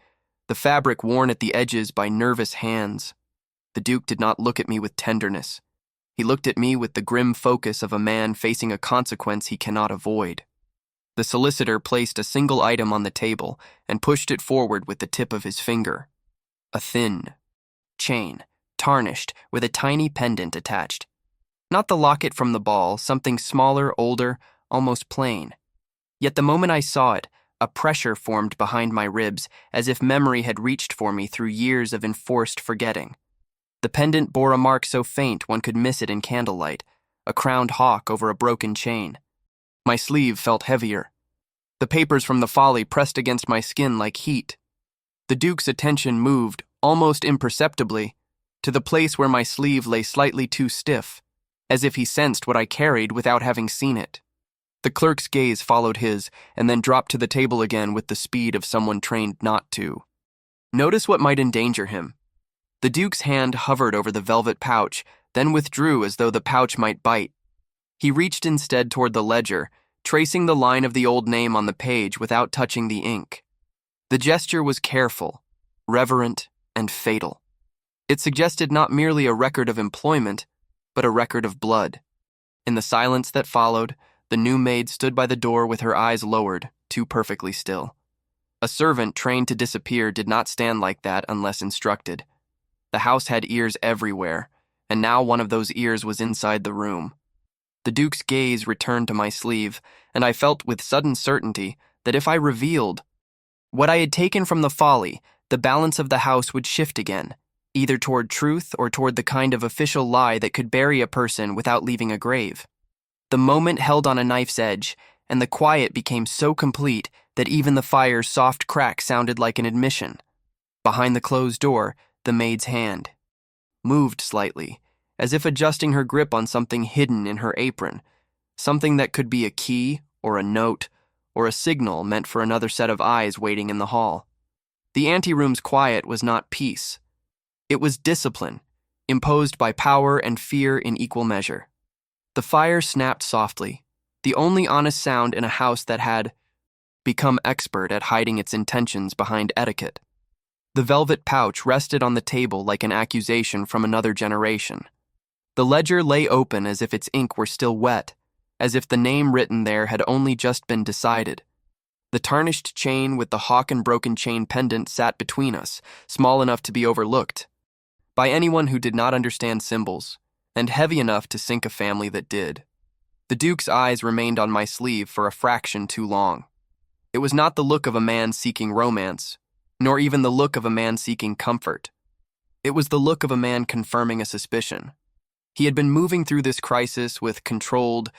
the fabric worn at the edges by nervous hands. The Duke did not look at me with tenderness. He looked at me with the grim focus of a man facing a consequence he cannot avoid. The solicitor placed a single item on the table and pushed it forward with the tip of his finger. A thin chain, tarnished, with a tiny pendant attached. Not the locket from the ball, something smaller, older, almost plain. Yet the moment I saw it, a pressure formed behind my ribs, as if memory had reached for me through years of enforced forgetting. The pendant bore a mark so faint one could miss it in candlelight, a crowned hawk over a broken chain. My sleeve felt heavier. The papers from the folly pressed against my skin like heat. The Duke's attention moved, almost imperceptibly, to the place where my sleeve lay slightly too stiff, as if he sensed what I carried without having seen it. The clerk's gaze followed his, and then dropped to the table again with the speed of someone trained not to. Notice what might endanger him. The Duke's hand hovered over the velvet pouch, then withdrew as though the pouch might bite. He reached instead toward the ledger, tracing the line of the old name on the page without touching the ink. The gesture was careful, reverent, and fatal. It suggested not merely a record of employment, but a record of blood. In the silence that followed, the new maid stood by the door with her eyes lowered, too perfectly still. A servant trained to disappear did not stand like that unless instructed. The house had ears everywhere, and now one of those ears was inside the room. The Duke's gaze returned to my sleeve, and I felt with sudden certainty that if I revealed what I had taken from the folly, the balance of the house would shift again, either toward truth or toward the kind of official lie that could bury a person without leaving a grave. The moment held on a knife's edge, and the quiet became so complete that even the fire's soft crack sounded like an admission. Behind the closed door, the maid's hand moved slightly, as if adjusting her grip on something hidden in her apron, something that could be a key or a note or a signal meant for another set of eyes waiting in the hall. The anteroom's quiet was not peace. It was discipline, imposed by power and fear in equal measure. The fire snapped softly, the only honest sound in a house that had become expert at hiding its intentions behind etiquette. The velvet pouch rested on the table like an accusation from another generation. The ledger lay open as if its ink were still wet, as if the name written there had only just been decided. The tarnished chain with the hawk and broken chain pendant sat between us, small enough to be overlooked by anyone who did not understand symbols, and heavy enough to sink a family that did. The Duke's eyes remained on my sleeve for a fraction too long. It was not the look of a man seeking romance, nor even the look of a man seeking comfort. It was the look of a man confirming a suspicion. He had been moving through this crisis with controlled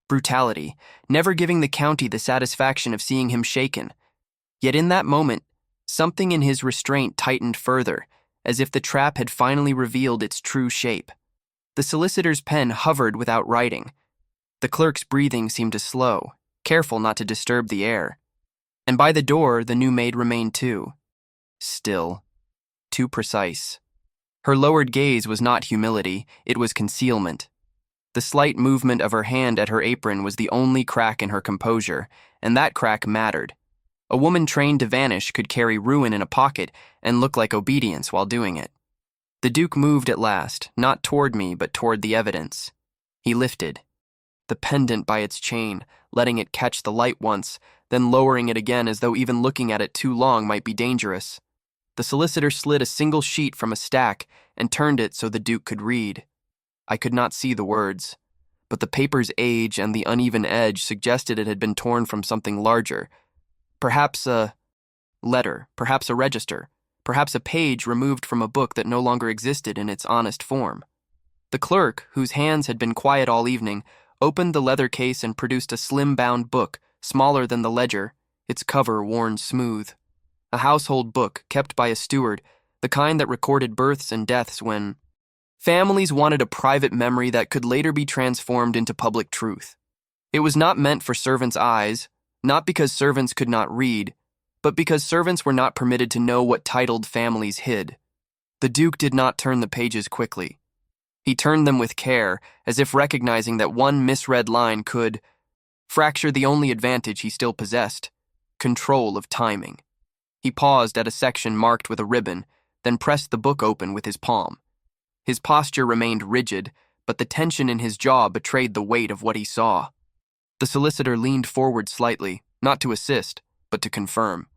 brutality, never giving the county the satisfaction of seeing him shaken. Yet in that moment, something in his restraint tightened further, as if the trap had finally revealed its true shape. The solicitor's pen hovered without writing. The clerk's breathing seemed to slow, careful not to disturb the air. And by the door, the new maid remained too. Still. Too precise. Her lowered gaze was not humility, it was concealment. The slight movement of her hand at her apron was the only crack in her composure, and that crack mattered. A woman trained to vanish could carry ruin in a pocket and look like obedience while doing it. The Duke moved at last, not toward me but toward the evidence. He lifted the pendant by its chain, letting it catch the light once, then lowering it again as though even looking at it too long might be dangerous. The solicitor slid a single sheet from a stack and turned it so the Duke could read. I could not see the words, but the paper's age and the uneven edge suggested it had been torn from something larger. Perhaps a letter, perhaps a register, perhaps a page removed from a book that no longer existed in its honest form. The clerk, whose hands had been quiet all evening, opened the leather case and produced a slim-bound book, smaller than the ledger, its cover worn smooth. A household book kept by a steward, the kind that recorded births and deaths when families wanted a private memory that could later be transformed into public truth. It was not meant for servants' eyes, not because servants could not read, but because servants were not permitted to know what titled families hid. The Duke did not turn the pages quickly. He turned them with care, as if recognizing that one misread line could fracture the only advantage he still possessed, control of timing. He paused at a section marked with a ribbon, then pressed the book open with his palm. His posture remained rigid, but the tension in his jaw betrayed the weight of what he saw. The solicitor leaned forward slightly, not to assist, but to confirm.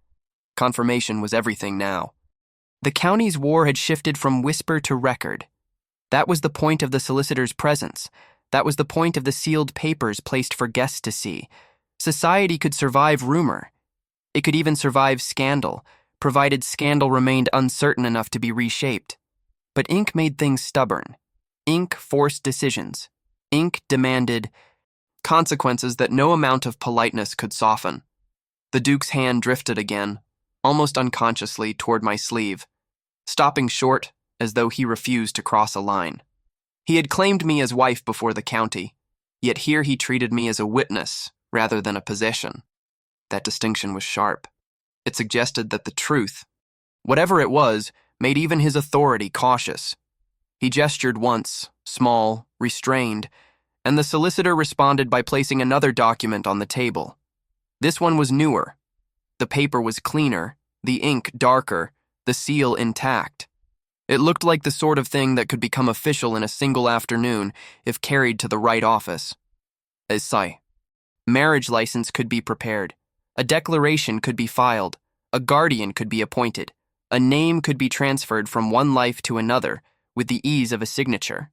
Confirmation was everything now. The county's war had shifted from whisper to record. That was the point of the solicitor's presence. That was the point of the sealed papers placed for guests to see. Society could survive rumor. It could even survive scandal, provided scandal remained uncertain enough to be reshaped. But ink made things stubborn. Ink forced decisions. Ink demanded consequences that no amount of politeness could soften. The Duke's hand drifted again, almost unconsciously, toward my sleeve, stopping short as though he refused to cross a line. He had claimed me as wife before the county, yet here he treated me as a witness rather than a possession. That distinction was sharp. It suggested that the truth, whatever it was, made even his authority cautious. He gestured once, small, restrained, and the solicitor responded by placing another document on the table. This one was newer. The paper was cleaner, the ink darker, the seal intact. It looked like the sort of thing that could become official in a single afternoon if carried to the right office. A marriage license could be prepared. A declaration could be filed. A guardian could be appointed. A name could be transferred from one life to another with the ease of a signature.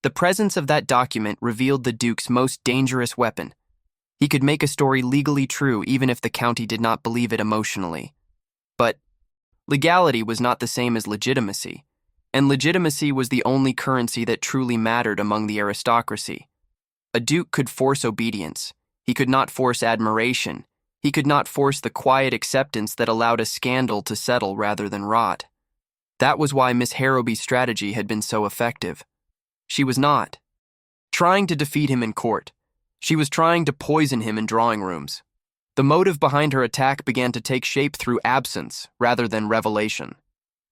The presence of that document revealed the Duke's most dangerous weapon. He could make a story legally true even if the county did not believe it emotionally. But legality was not the same as legitimacy, and legitimacy was the only currency that truly mattered among the aristocracy. A duke could force obedience. He could not force admiration. He could not force the quiet acceptance that allowed a scandal to settle rather than rot. That was why Miss Harrowby's strategy had been so effective. She was not trying to defeat him in court. She was trying to poison him in drawing rooms. The motive behind her attack began to take shape through absence rather than revelation.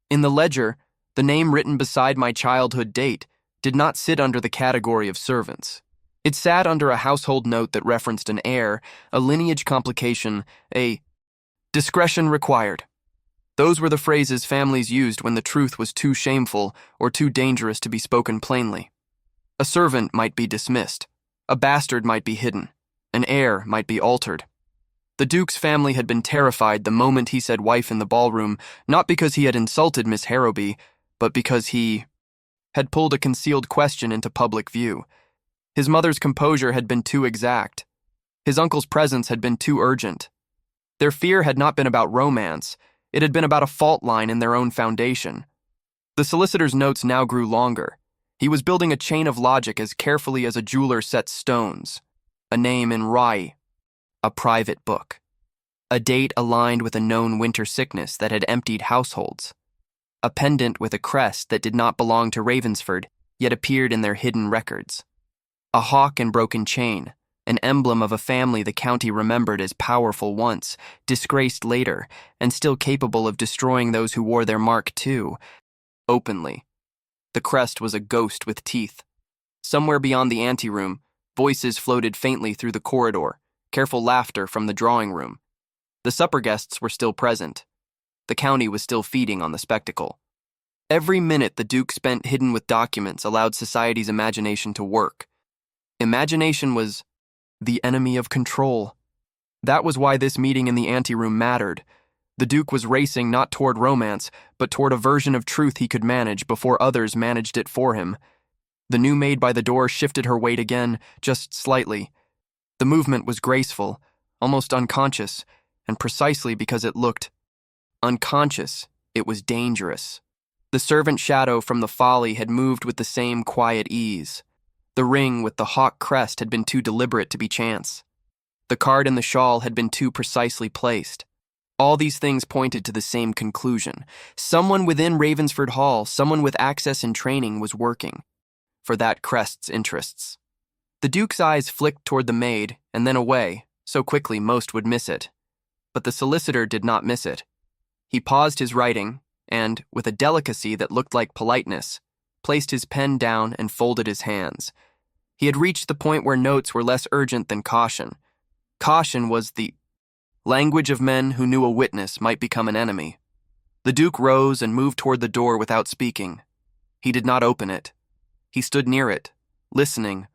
In the ledger, the name written beside my childhood date did not sit under the category of servants. It sat under a household note that referenced an heir, a lineage complication, a discretion required. Those were the phrases families used when the truth was too shameful or too dangerous to be spoken plainly. A servant might be dismissed. A bastard might be hidden. An heir might be altered. The Duke's family had been terrified the moment he said wife in the ballroom, not because he had insulted Miss Harrowby, but because he had pulled a concealed question into public view. His mother's composure had been too exact. His uncle's presence had been too urgent. Their fear had not been about romance. It had been about a fault line in their own foundation. The solicitor's notes now grew longer. He was building a chain of logic as carefully as a jeweler sets stones. A name in rye. A private book. A date aligned with a known winter sickness that had emptied households. A pendant with a crest that did not belong to Ravensford, yet appeared in their hidden records. A hawk and broken chain. an emblem of a family the county remembered as powerful once, disgraced later, and still capable of destroying those who wore their mark too, openly. The crest was a ghost with teeth. Somewhere beyond the anteroom, voices floated faintly through the corridor, careful laughter from the drawing room. The supper guests were still present. The county was still feeding on the spectacle. Every minute the Duke spent hidden with documents allowed society's imagination to work. Imagination was the enemy of control. That was why this meeting in the anteroom mattered. The Duke was racing not toward romance, but toward a version of truth he could manage before others managed it for him. The new maid by the door shifted her weight again, just slightly. The movement was graceful, almost unconscious, and precisely because it looked unconscious, it was dangerous. The servant shadow from the Folly had moved with the same quiet ease. The ring with the hawk crest had been too deliberate to be chance. The card in the shawl had been too precisely placed. All these things pointed to the same conclusion. Someone within Ravensford Hall, someone with access and training, was working for that crest's interests. The Duke's eyes flicked toward the maid and then away, so quickly most would miss it. But the solicitor did not miss it. He paused his writing and, with a delicacy that looked like politeness, placed his pen down and folded his hands. He had reached the point where notes were less urgent than caution. Caution was the language of men who knew a witness might become an enemy. The Duke rose and moved toward the door without speaking. He did not open it. He stood near it, listening,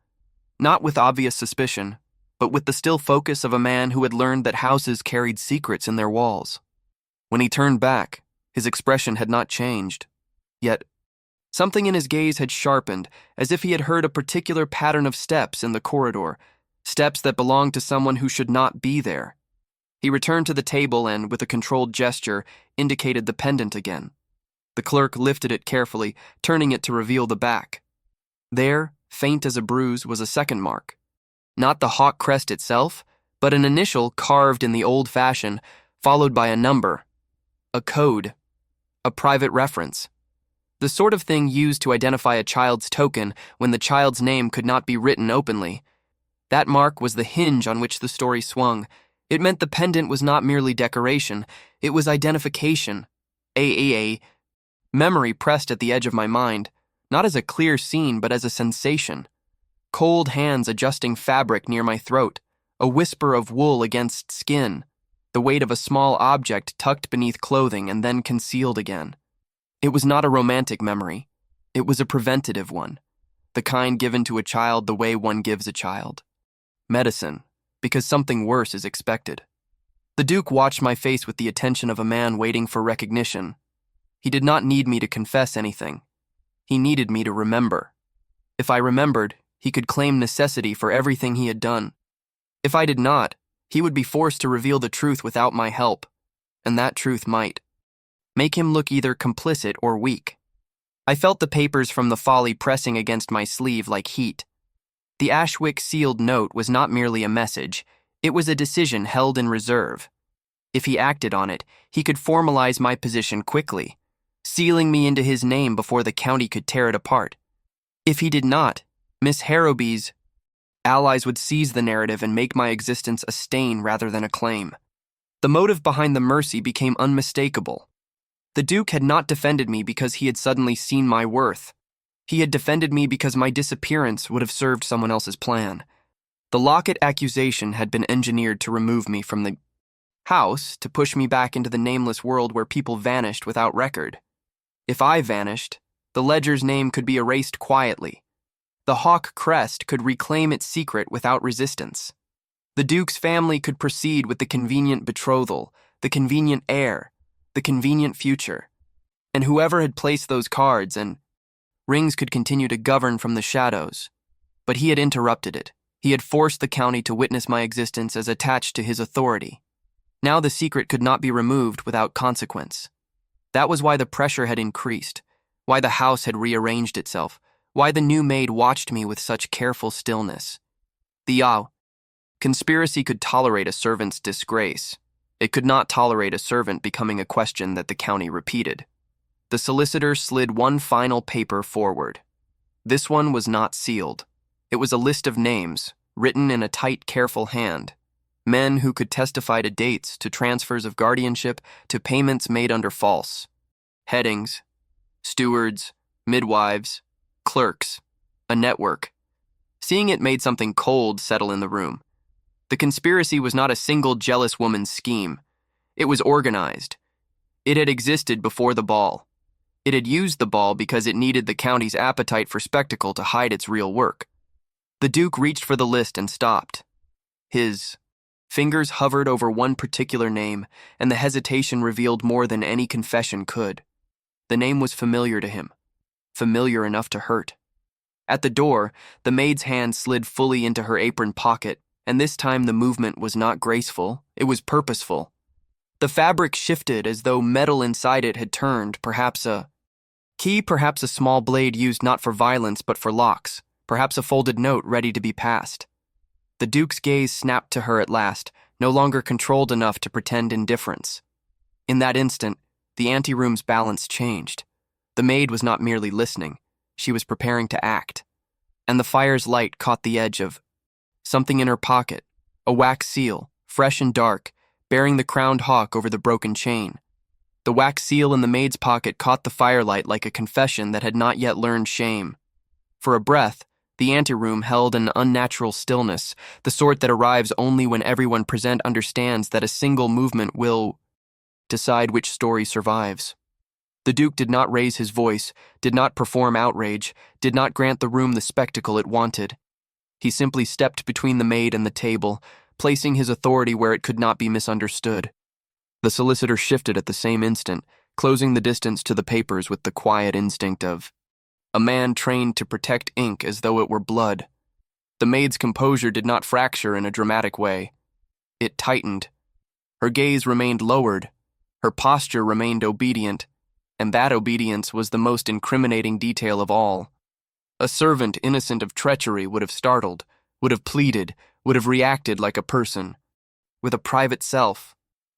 not with obvious suspicion, but with the still focus of a man who had learned that houses carried secrets in their walls. When he turned back, his expression had not changed. Yet, something in his gaze had sharpened, as if he had heard a particular pattern of steps in the corridor, steps that belonged to someone who should not be there. He returned to the table and, with a controlled gesture, indicated the pendant again. The clerk lifted it carefully, turning it to reveal the back. There, faint as a bruise, was a second mark. Not the hawk crest itself, but an initial carved in the old fashion, followed by a number. A code. A private reference. The sort of thing used to identify a child's token when the child's name could not be written openly. That mark was the hinge on which the story swung. It meant the pendant was not merely decoration, it was identification. Memory pressed at the edge of my mind, not as a clear scene but as a sensation. Cold hands adjusting fabric near my throat, a whisper of wool against skin, the weight of a small object tucked beneath clothing and then concealed again. It was not a romantic memory. It was a preventative one, the kind given to a child the way one gives a child. Medicine, because something worse is expected. The Duke watched my face with the attention of a man waiting for recognition. He did not need me to confess anything. He needed me to remember. If I remembered, he could claim necessity for everything he had done. If I did not, he would be forced to reveal the truth without my help, and that truth might make him look either complicit or weak. I felt the papers from the Folly pressing against my sleeve like heat. The Ashwick sealed note was not merely a message, it was a decision held in reserve. If he acted on it, he could formalize my position quickly, sealing me into his name before the county could tear it apart. If he did not, Miss Harrowby's allies would seize the narrative and make my existence a stain rather than a claim. The motive behind the mercy became unmistakable. The Duke had not defended me because he had suddenly seen my worth. He had defended me because my disappearance would have served someone else's plan. The Locket accusation had been engineered to remove me from the house, to push me back into the nameless world where people vanished without record. If I vanished, the ledger's name could be erased quietly. The hawk crest could reclaim its secret without resistance. The Duke's family could proceed with the convenient betrothal, the convenient heir, the convenient future. And whoever had placed those cards and rings could continue to govern from the shadows. But he had interrupted it. He had forced the county to witness my existence as attached to his authority. Now the secret could not be removed without consequence. That was why the pressure had increased, why the house had rearranged itself, why the new maid watched me with such careful stillness. The conspiracy could tolerate a servant's disgrace. It could not tolerate a servant becoming a question that the county repeated. The solicitor slid one final paper forward. This one was not sealed. It was a list of names, written in a tight, careful hand. Men who could testify to dates, to transfers of guardianship, to payments made under false headings, stewards, midwives, clerks, a network. Seeing it made something cold settle in the room. The conspiracy was not a single jealous woman's scheme. It was organized. It had existed before the ball. It had used the ball because it needed the county's appetite for spectacle to hide its real work. The Duke reached for the list and stopped. His fingers hovered over one particular name, and the hesitation revealed more than any confession could. The name was familiar to him, familiar enough to hurt. At the door, the maid's hand slid fully into her apron pocket, and this time the movement was not graceful, it was purposeful. The fabric shifted as though metal inside it had turned, perhaps a key, perhaps a small blade used not for violence but for locks, perhaps a folded note ready to be passed. The Duke's gaze snapped to her at last, no longer controlled enough to pretend indifference. In that instant, the anteroom's balance changed. The maid was not merely listening, she was preparing to act. And the fire's light caught the edge of something in her pocket, a wax seal, fresh and dark, bearing the crowned hawk over the broken chain. The wax seal in the maid's pocket caught the firelight like a confession that had not yet learned shame. For a breath, the anteroom held an unnatural stillness, the sort that arrives only when everyone present understands that a single movement will decide which story survives. The Duke did not raise his voice, did not perform outrage, did not grant the room the spectacle it wanted. He simply stepped between the maid and the table, placing his authority where it could not be misunderstood. The solicitor shifted at the same instant, closing the distance to the papers with the quiet instinct of a man trained to protect ink as though it were blood. The maid's composure did not fracture in a dramatic way. It tightened. Her gaze remained lowered. Her posture remained obedient, and that obedience was the most incriminating detail of all. A servant innocent of treachery would have startled, would have pleaded, would have reacted like a person. With a private self,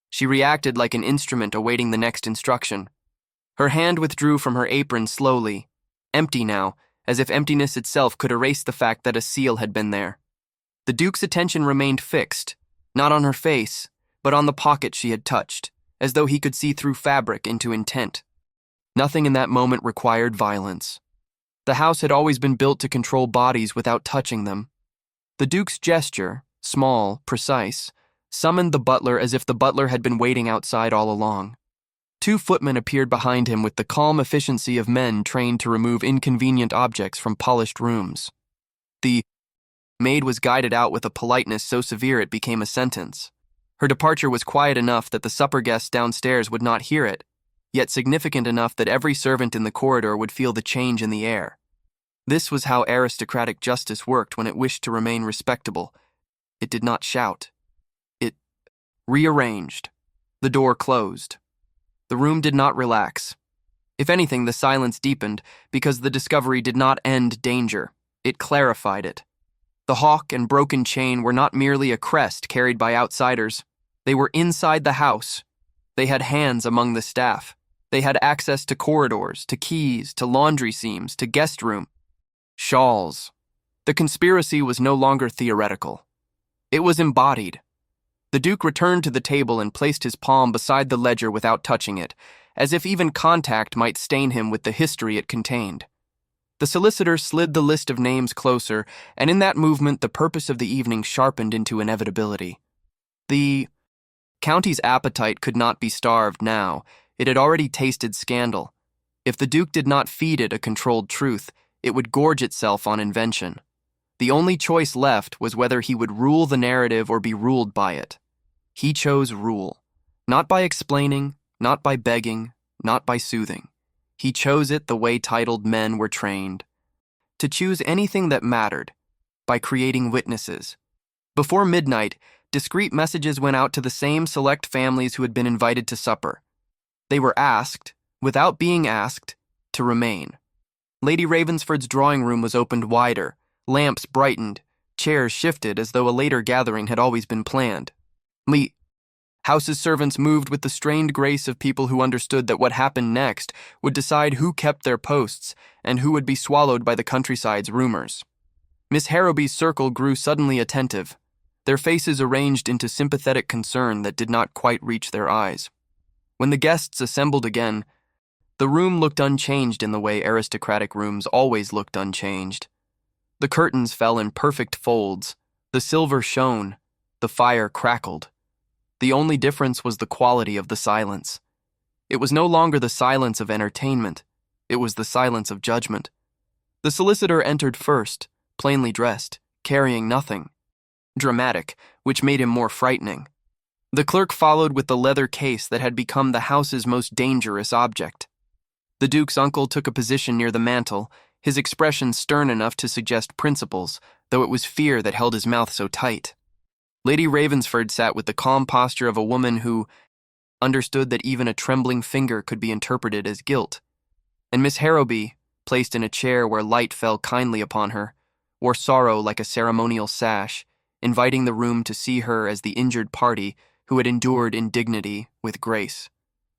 she reacted like an instrument awaiting the next instruction. Her hand withdrew from her apron slowly, empty now, as if emptiness itself could erase the fact that a seal had been there. The Duke's attention remained fixed, not on her face, but on the pocket she had touched, as though he could see through fabric into intent. Nothing in that moment required violence. The house had always been built to control bodies without touching them. The Duke's gesture, small, precise, summoned the butler as if the butler had been waiting outside all along. 2 footmen appeared behind him with the calm efficiency of men trained to remove inconvenient objects from polished rooms. The maid was guided out with a politeness so severe it became a sentence. Her departure was quiet enough that the supper guests downstairs would not hear it, yet significant enough that every servant in the corridor would feel the change in the air. This was how aristocratic justice worked when it wished to remain respectable. It did not shout. It rearranged. The door closed. The room did not relax. If anything, the silence deepened, because the discovery did not end danger. It clarified it. The hawk and broken chain were not merely a crest carried by outsiders. They were inside the house. They had hands among the staff. They had access to corridors, to keys, to laundry seams, to guest room. Shawls. The conspiracy was no longer theoretical. It was embodied. The Duke returned to the table and placed his palm beside the ledger without touching it, as if even contact might stain him with the history it contained. The solicitor slid the list of names closer, and in that movement the purpose of the evening sharpened into inevitability. The county's appetite could not be starved now. It had already tasted scandal. If the Duke did not feed it a controlled truth, it would gorge itself on invention. The only choice left was whether he would rule the narrative or be ruled by it. He chose rule, not by explaining, not by begging, not by soothing. He chose it the way titled men were trained. To choose anything that mattered, by creating witnesses. Before midnight, discreet messages went out to the same select families who had been invited to supper. They were asked, without being asked, to remain. Lady Ravensford's drawing room was opened wider, lamps brightened, chairs shifted as though a later gathering had always been planned. House's servants moved with the strained grace of people who understood that what happened next would decide who kept their posts and who would be swallowed by the countryside's rumors. Miss Harrowby's circle grew suddenly attentive, their faces arranged into sympathetic concern that did not quite reach their eyes. When the guests assembled again, the room looked unchanged in the way aristocratic rooms always looked unchanged. The curtains fell in perfect folds, the silver shone, the fire crackled. The only difference was the quality of the silence. It was no longer the silence of entertainment, it was the silence of judgment. The solicitor entered first, plainly dressed, carrying nothing dramatic, which made him more frightening. The clerk followed with the leather case that had become the house's most dangerous object. The Duke's uncle took a position near the mantel, his expression stern enough to suggest principles, though it was fear that held his mouth so tight. Lady Ravensford sat with the calm posture of a woman who understood that even a trembling finger could be interpreted as guilt. And Miss Harrowby, placed in a chair where light fell kindly upon her, wore sorrow like a ceremonial sash, inviting the room to see her as the injured party who had endured indignity with grace.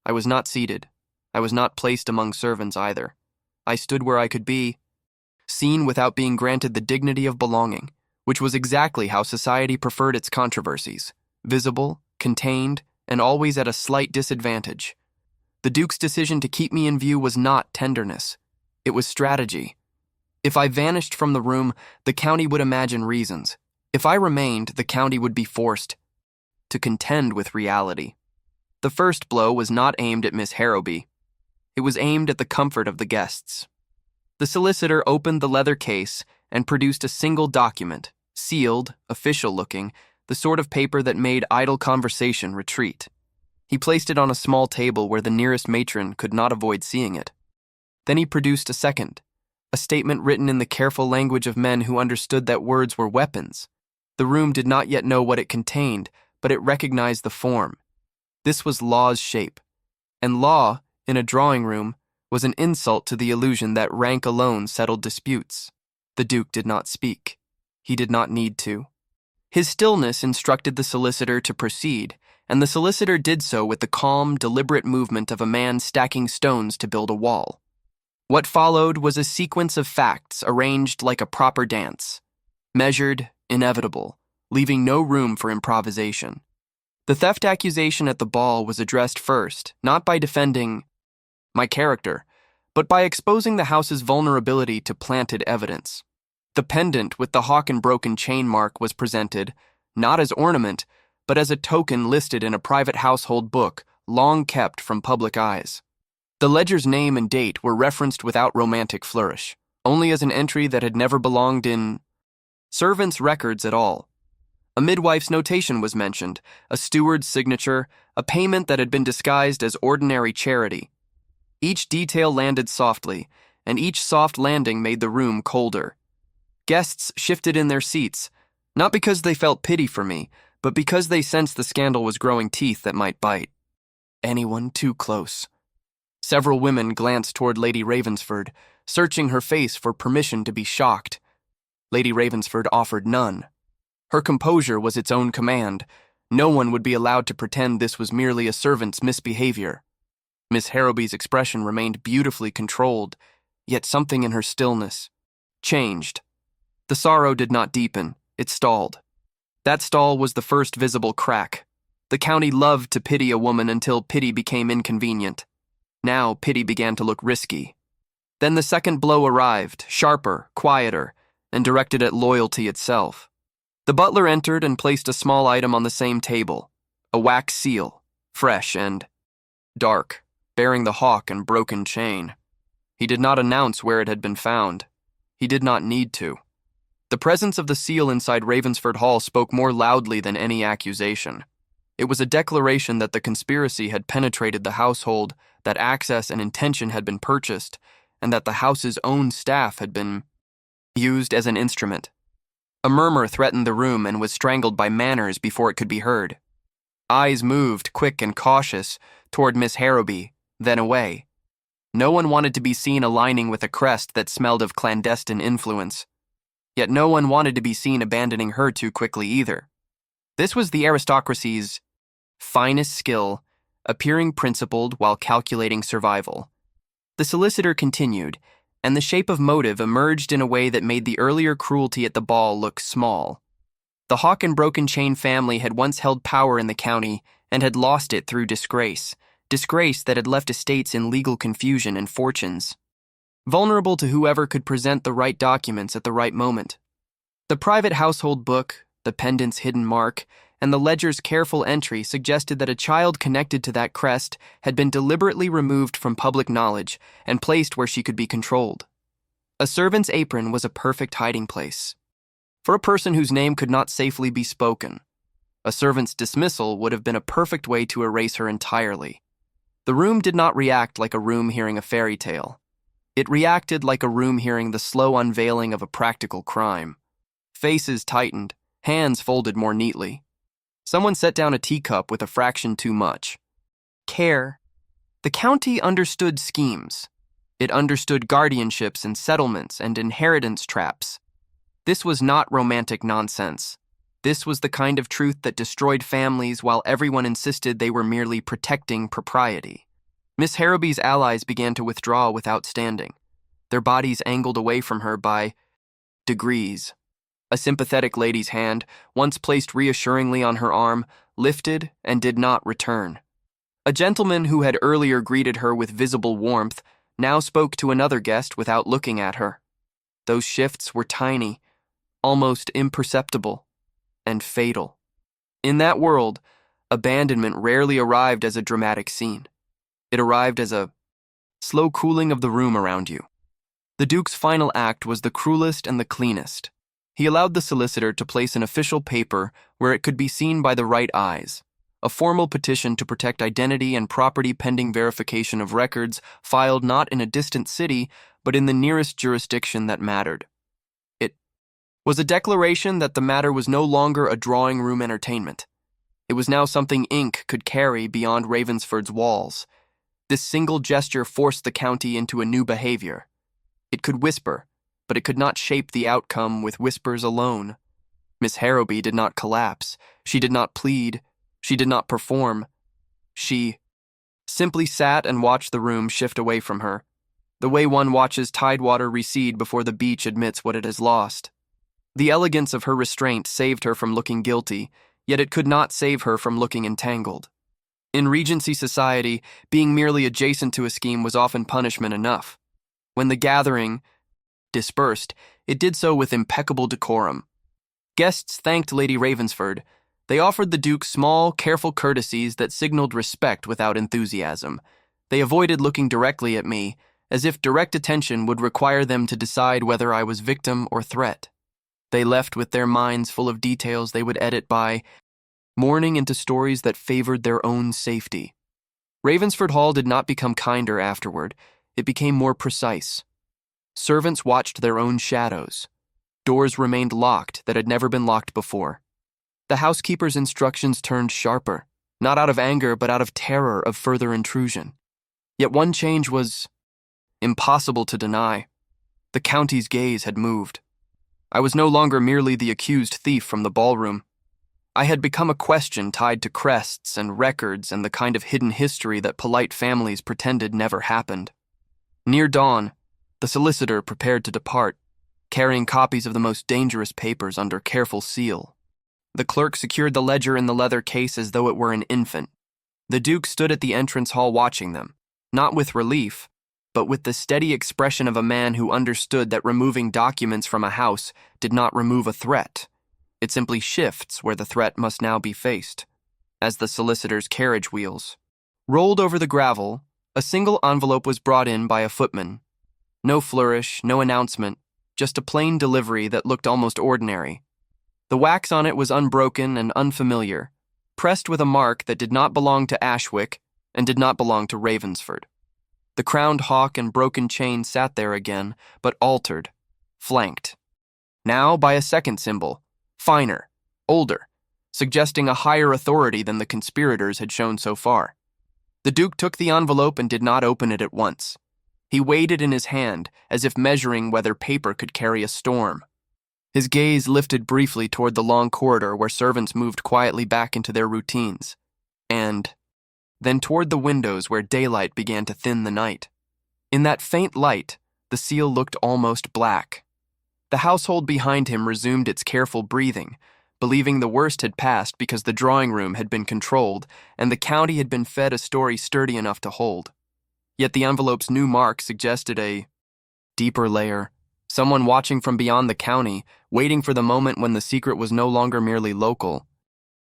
I was not seated. I was not placed among servants either. I stood where I could be, seen without being granted the dignity of belonging, which was exactly how society preferred its controversies, visible, contained, and always at a slight disadvantage. The Duke's decision to keep me in view was not tenderness. It was strategy. If I vanished from the room, the county would imagine reasons. If I remained, the county would be forced to contend with reality. The first blow was not aimed at Miss Harrowby. It was aimed at the comfort of the guests. The solicitor opened the leather case and produced a single document, sealed, official-looking, the sort of paper that made idle conversation retreat. He placed it on a small table where the nearest matron could not avoid seeing it. Then he produced a second, a statement written in the careful language of men who understood that words were weapons. The room did not yet know what it contained, but it recognized the form. This was law's shape, and law, in a drawing room, was an insult to the illusion that rank alone settled disputes. The Duke did not speak. He did not need to. His stillness instructed the solicitor to proceed, and the solicitor did so with the calm, deliberate movement of a man stacking stones to build a wall. What followed was a sequence of facts arranged like a proper dance, measured, inevitable, leaving no room for improvisation. The theft accusation at the ball was addressed first, not by defending my character, but by exposing the house's vulnerability to planted evidence. The pendant with the hawk and broken chain mark was presented, not as ornament, but as a token listed in a private household book, long kept from public eyes. The ledger's name and date were referenced without romantic flourish, only as an entry that had never belonged in servants' records at all. A midwife's notation was mentioned, a steward's signature, a payment that had been disguised as ordinary charity. Each detail landed softly, and each soft landing made the room colder. Guests shifted in their seats, not because they felt pity for me, but because they sensed the scandal was growing teeth that might bite. Anyone too close. Several women glanced toward Lady Ravensford, searching her face for permission to be shocked. Lady Ravensford offered none. Her composure was its own command. No one would be allowed to pretend this was merely a servant's misbehavior. Miss Harrowby's expression remained beautifully controlled, yet something in her stillness changed. The sorrow did not deepen, it stalled. That stall was the first visible crack. The county loved to pity a woman until pity became inconvenient. Now pity began to look risky. Then the second blow arrived, sharper, quieter, and directed at loyalty itself. The butler entered and placed a small item on the same table, a wax seal, fresh and dark, bearing the hawk and broken chain. He did not announce where it had been found. He did not need to. The presence of the seal inside Ravensford Hall spoke more loudly than any accusation. It was a declaration that the conspiracy had penetrated the household, that access and intention had been purchased, and that the house's own staff had been used as an instrument. A murmur threatened the room and was strangled by manners before it could be heard. Eyes moved, quick and cautious, toward Miss Harrowby, then away. No one wanted to be seen aligning with a crest that smelled of clandestine influence. Yet no one wanted to be seen abandoning her too quickly either. This was the aristocracy's finest skill, appearing principled while calculating survival. The solicitor continued, and the shape of motive emerged in a way that made the earlier cruelty at the ball look small. The Hawk and Broken Chain family had once held power in the county and had lost it through disgrace that had left estates in legal confusion and fortunes vulnerable to whoever could present the right documents at the right moment. The private household book, the pendant's hidden mark, and the ledger's careful entry suggested that a child connected to that crest had been deliberately removed from public knowledge and placed where she could be controlled. A servant's apron was a perfect hiding place for a person whose name could not safely be spoken. A servant's dismissal would have been a perfect way to erase her entirely. The room did not react like a room hearing a fairy tale. It reacted like a room hearing the slow unveiling of a practical crime. Faces tightened, hands folded more neatly. Someone set down a teacup with a fraction too much. Care. The county understood schemes. It understood guardianships and settlements and inheritance traps. This was not romantic nonsense. This was the kind of truth that destroyed families while everyone insisted they were merely protecting propriety. Miss Harrowby's allies began to withdraw without standing, their bodies angled away from her by degrees. A sympathetic lady's hand, once placed reassuringly on her arm, lifted and did not return. A gentleman who had earlier greeted her with visible warmth now spoke to another guest without looking at her. Those shifts were tiny, almost imperceptible, and fatal. In that world, abandonment rarely arrived as a dramatic scene. It arrived as a slow cooling of the room around you. The Duke's final act was the cruelest and the cleanest. He allowed the solicitor to place an official paper where it could be seen by the right eyes, a formal petition to protect identity and property pending verification of records filed not in a distant city, but in the nearest jurisdiction that mattered. It was a declaration that the matter was no longer a drawing room entertainment. It was now something ink could carry beyond Ravensford's walls. This single gesture forced the county into a new behavior. It could whisper, but it could not shape the outcome with whispers alone. Miss Harrowby did not collapse. She did not plead. She did not perform. She simply sat and watched the room shift away from her, the way one watches tidewater recede before the beach admits what it has lost. The elegance of her restraint saved her from looking guilty, yet it could not save her from looking entangled. In Regency society, being merely adjacent to a scheme was often punishment enough. When the gathering dispersed, it did so with impeccable decorum. Guests thanked Lady Ravensford. They offered the Duke small, careful courtesies that signaled respect without enthusiasm. They avoided looking directly at me, as if direct attention would require them to decide whether I was victim or threat. They left with their minds full of details they would edit by morning into stories that favored their own safety. Ravensford Hall did not become kinder afterward. It became more precise. Servants watched their own shadows. Doors remained locked that had never been locked before. The housekeeper's instructions turned sharper, not out of anger but out of terror of further intrusion. Yet one change was impossible to deny. The county's gaze had moved. I was no longer merely the accused thief from the ballroom. I had become a question tied to crests and records and the kind of hidden history that polite families pretended never happened. Near dawn, the solicitor prepared to depart, carrying copies of the most dangerous papers under careful seal. The clerk secured the ledger in the leather case as though it were an infant. The Duke stood at the entrance hall watching them, not with relief, but with the steady expression of a man who understood that removing documents from a house did not remove a threat. It simply shifts where the threat must now be faced. As the solicitor's carriage wheels rolled over the gravel, a single envelope was brought in by a footman. No flourish, no announcement, just a plain delivery that looked almost ordinary. The wax on it was unbroken and unfamiliar, pressed with a mark that did not belong to Ashwick and did not belong to Ravensford. The crowned hawk and broken chain sat there again, but altered, flanked. Now by a second symbol, finer, older, suggesting a higher authority than the conspirators had shown so far. The Duke took the envelope and did not open it at once. He weighed it in his hand, as if measuring whether paper could carry a storm. His gaze lifted briefly toward the long corridor where servants moved quietly back into their routines, and then toward the windows where daylight began to thin the night. In that faint light, the seal looked almost black. The household behind him resumed its careful breathing, believing the worst had passed because the drawing room had been controlled and the county had been fed a story sturdy enough to hold. Yet the envelope's new mark suggested a deeper layer, someone watching from beyond the county, waiting for the moment when the secret was no longer merely local,